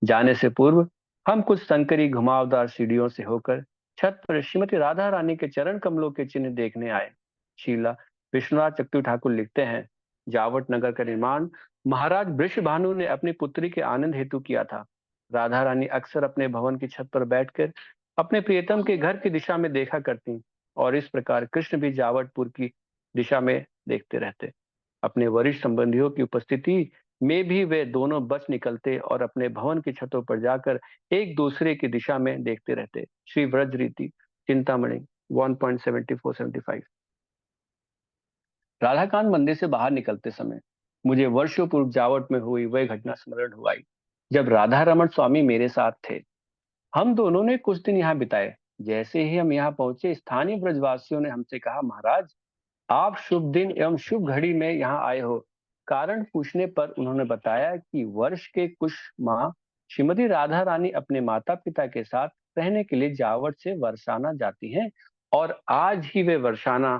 जाने से पूर्व हम कुछ संकरी घुमावदार सीढ़ियों से होकर छत पर श्रीमती राधा रानी के चरण कमलों के चिन्ह देखने आए। शीला विश्वनाथ चक्रवर्ती ठाकुर लिखते हैं, जावट नगर का निर्माण महाराज वृषभानु ने अपनी पुत्री के आनंद हेतु किया था। राधा रानी अक्सर अपने भवन की छत पर बैठकर अपने प्रियतम के घर की दिशा में देखा करती, और इस प्रकार कृष्ण भी जावटपुर की दिशा में देखते रहते। अपने वरिष्ठ संबंधियों की उपस्थिति में भी वे दोनों बच निकलते और अपने भवन की छतों पर जाकर एक दूसरे की दिशा में देखते रहते। श्री व्रज रीति चिंतामणि 1.7475। राधाकांत मंदिर से बाहर निकलते समय मुझे वर्षों पूर्व जावट में हुई वह घटना स्मरण हुई आई, जब राधा रमण स्वामी मेरे साथ थे। हम दोनों ने कुछ दिन यहाँ बिताए। जैसे ही हम यहाँ पहुंचे, स्थानीय ब्रजवासियों ने हमसे कहा, महाराज, आप शुभ दिन एवं शुभ घड़ी में यहाँ आए हो। कारण पूछने पर उन्होंने बताया कि वर्ष के कुछ माह श्रीमती राधा रानी अपने माता पिता के साथ रहने के लिए जावट से वर्षाना जाती हैं और आज ही वे वर्षाना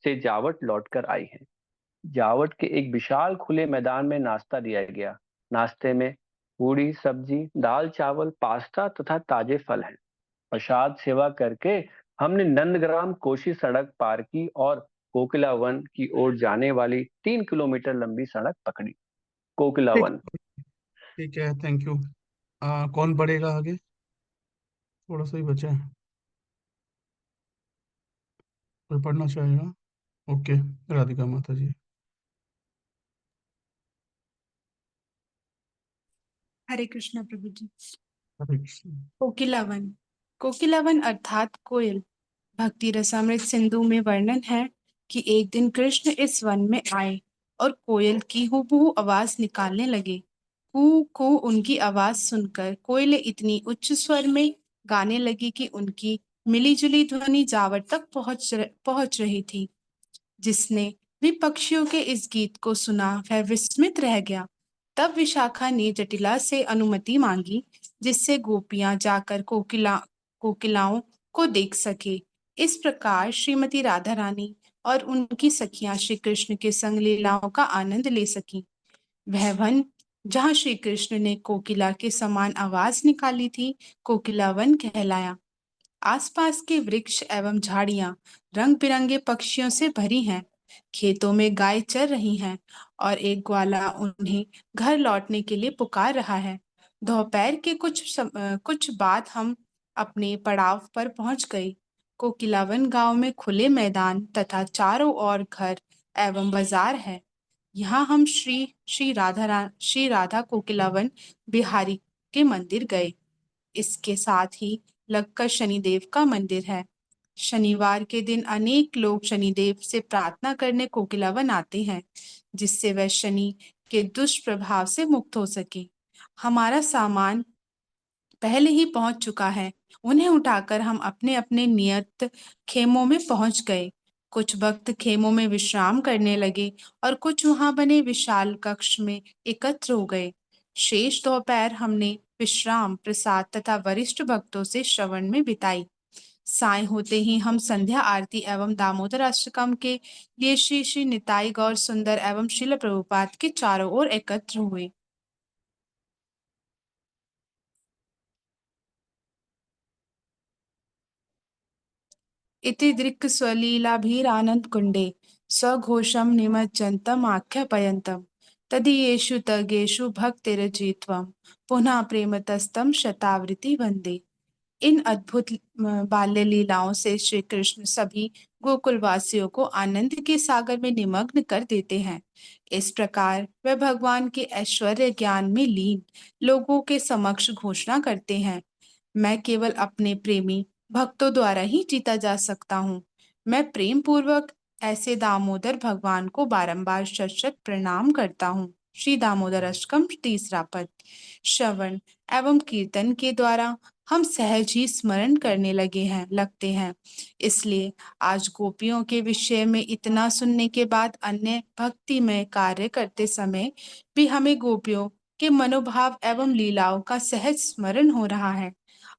से जावट लौटकर आई हैं। जावट के एक विशाल खुले मैदान में नाश्ता दिया गया। नाश्ते में पूरी सब्जी, दाल चावल, पास्ता तथा ताजे फल हैं। प्रसाद सेवा करके हमने नंदग्राम कोशी सड़क पार की और कोकिला वन की ओर जाने वाली 3 किलोमीटर लंबी सड़क पकड़ी। कोकिला ठीक वन। ठीक है, थैंक यू। कौन पढ़ेगा आगे? थोड़ा सा ही बचा है, कोई पढ़ना चाहेगा? ओके, राधिका माता जी। हरे कृष्णा प्रभु जी। हरे कृष्ण। कोकिलावन। कोकिलावन अर्थात कोयल। भक्ति रसामृत सिंधु में वर्णन है कि एक दिन कृष्ण इस वन में आए और कोयल की हूबहू आवाज निकालने लगे। कू कू उनकी आवाज सुनकर कोयलें इतनी उच्च स्वर में गाने लगी कि उनकी मिलीजुली ध्वनि जावट तक पहुंच रही थी। जिसने भी पक्षियों के इस गीत को सुना वह विस्मित रह गया। तब विशाखा ने जटिला से अनुमति मांगी जिससे गोपियां जाकर कोकिलाओं को देख सके। इस प्रकार श्रीमती राधा रानी और उनकी सखियां श्री कृष्ण के संग लीलाओं का आनंद ले सकी। वह वन जहाँ श्री कृष्ण ने कोकिला के समान आवाज निकाली थी, कोकिला वन कहलाया। आसपास के वृक्ष एवं झाड़ियां रंग बिरंगे पक्षियों से भरी हैं। खेतों में गाय चर रही हैं और एक ग्वाला उन्हें घर लौटने के लिए पुकार रहा है। दोपहर के कुछ बाद हम अपने पड़ाव पर पहुंच गए। कोकिलावन गांव में खुले मैदान तथा चारों ओर घर एवं बाजार है। यहाँ हम श्री राधा कोकिलावन बिहारी के मंदिर गए। इसके साथ ही लगकर शनिदेव का मंदिर है। शनिवार के दिन अनेक लोग शनिदेव से प्रार्थना करने कोकिलावन आते हैं जिससे वह शनि के दुष्प्रभाव से मुक्त हो सके। हमारा सामान पहले ही पहुंच चुका है। उन्हें उठाकर हम अपने अपने नियत खेमों में पहुंच गए। कुछ भक्त खेमों में विश्राम करने लगे और कुछ वहां बने विशाल कक्ष में एकत्र हो गए। शेष दोपहर हमने विश्राम, प्रसाद तथा वरिष्ठ भक्तों से श्रवण में बिताई। साय होते ही हम संध्या आरती एवं दामोदर अष्टकम के लिए श्री श्री निताई गौर सुंदर एवं शिल प्रभुपाद के चारों ओर एकत्र हुए। इति दृक् स्वलीलाभिरानंद कुंडे सघोषम निमज्जन्तम आख्यापयन्तम तदीयेषु तर्गेषु भक्तिरजित्वम पुनः प्रेमतस्तम शतावृति वंदे। इन अद्भुत बाल्य लीलाओं से श्री कृष्ण सभी गोकुलवासियों को आनंद के सागर में निमग्न कर देते हैं। इस प्रकार वे भगवान के ऐश्वर्य ज्ञान में लीन लोगों के समक्ष घोषणा करते हैं, मैं केवल अपने प्रेमी भक्तों द्वारा ही जीता जा सकता हूँ। मैं प्रेम पूर्वक ऐसे दामोदर भगवान को बारंबार शत शत प्रणाम करता हूँ। श्री दामोदर अष्टकम तीसरा पद। श्रवण एवं कीर्तन के द्वारा हम सहज ही स्मरण करने लगते हैं। इसलिए आज गोपियों के विषय में इतना सुनने के बाद अन्य भक्ति में कार्य करते समय भी हमें गोपियों के मनोभाव एवं लीलाओं का सहज स्मरण हो रहा है।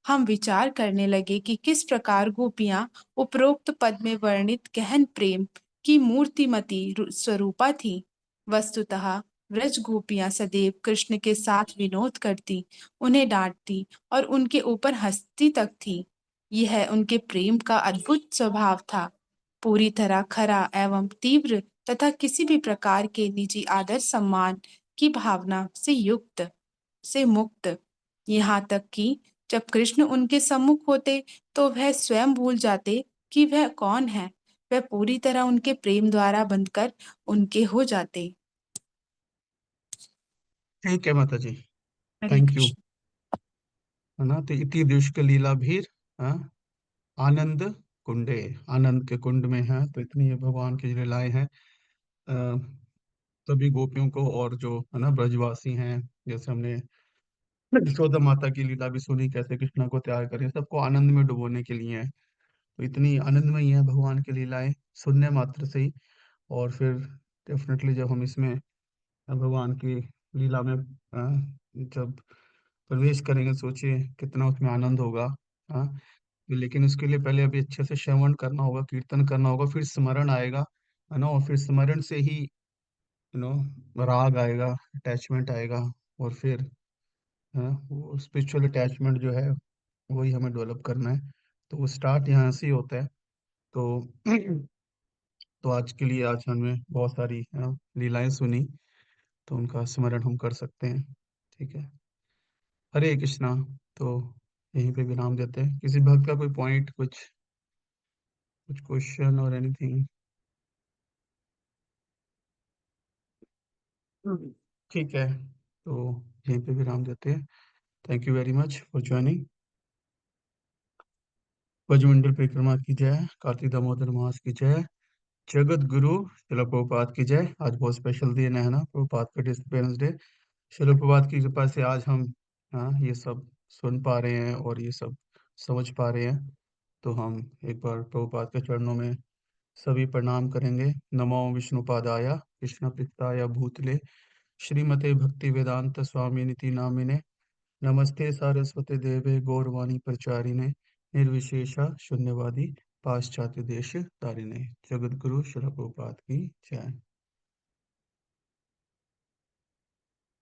हम विचार करने लगे कि किस प्रकार गोपियां उपरोक्त पद में वर्णित गहन प्रेम की मूर्तिमती स्वरूपा थी। वस्तुतः व्रज गोपियां सदैव कृष्ण के साथ विनोद करती, उन्हें डांटती और उनके ऊपर हंसती तक थी। यह उनके प्रेम का अद्भुत स्वभाव था, पूरी तरह खरा एवं तीव्र तथा किसी भी प्रकार के निजी आदर सम्मान की भावना से मुक्त। यहाँ तक कि जब कृष्ण उनके सम्मुख होते तो वह स्वयं भूल जाते कि वह कौन है। वह पूरी तरह उनके प्रेम द्वारा बंधकर उनके हो जाते। ठीक है माता जी, हरे थैंक यू। कृष्ण। है ना, तो इति दुष्क लीला भीर, हाँ, आनंद कुंडे, आनंद के कुंड में है। तो इतनी ये भगवान की लीलाएं हैं। अ, सभी गोपियों को और जो है ना ब्रजवासी हैं, जैसे हमने यशोदा माता की लीला भी सुनी, कैसे कृष्णा को त्याग करें, सबको आनंद में डुबोने के लिए है। तो इतनी आनंदमयी है भगवान की लीलाएं सुनने मात्र से ही। और फिर डेफिनेटली जब हम इसमें भगवान की लीला में जब प्रवेश करेंगे, सोचिए कितना उसमें आनंद होगा। हाँ, लेकिन उसके लिए पहले अभी अच्छे से श्रवण करना होगा, कीर्तन करना होगा, फिर स्मरण आएगा, है ना, और फिर स्मरण से ही राग आएगा, अटैचमेंट आएगा, और फिर है ना वो स्पिरिचुअल अटैचमेंट जो है वही हमें डेवलप करना है। तो वो स्टार्ट यहाँ से ही होता है। तो तो आज के लिए आज हमने बहुत सारी लीलाएं सुनी, तो उनका स्मरण हम कर सकते हैं। ठीक है, हरे कृष्णा। तो यहीं पे विराम देते हैं। किसी भक्त का कोई पॉइंट, कुछ कुछ क्वेश्चन और एनीथिंग? ठीक है, तो यहीं पे विराम देते हैं। Thank you very much for joining. Brajmandal परिक्रमा की जय, कार्तिक दामोदर मास की जय, जगत गुरु शिला प्रभुपाद की जय। आज बहुत स्पेशल दिन है ना, प्रभुपाद का डिसअपीयरेंस डे। शिला प्रभुपाद की कृपा से आज हम ये सब सुन पा रहे हैं और ये सब समझ पा रहे हैं। तो हम एक बार प्रभुपाद के चरणों में सभी प्रणाम करेंगे। नमो विष्णुपादाय कृष्ण पृष्ठाय भूतले श्रीमते भक्ति वेदांत स्वामी निति नामिने नमस्ते सारस्वती देवे गौरवाणी प्रचारिणे निर्विशेषा शून्यवादी पाश्चात्य देश तारिणे। जगत गुरु शिला प्रभुपाद की जय।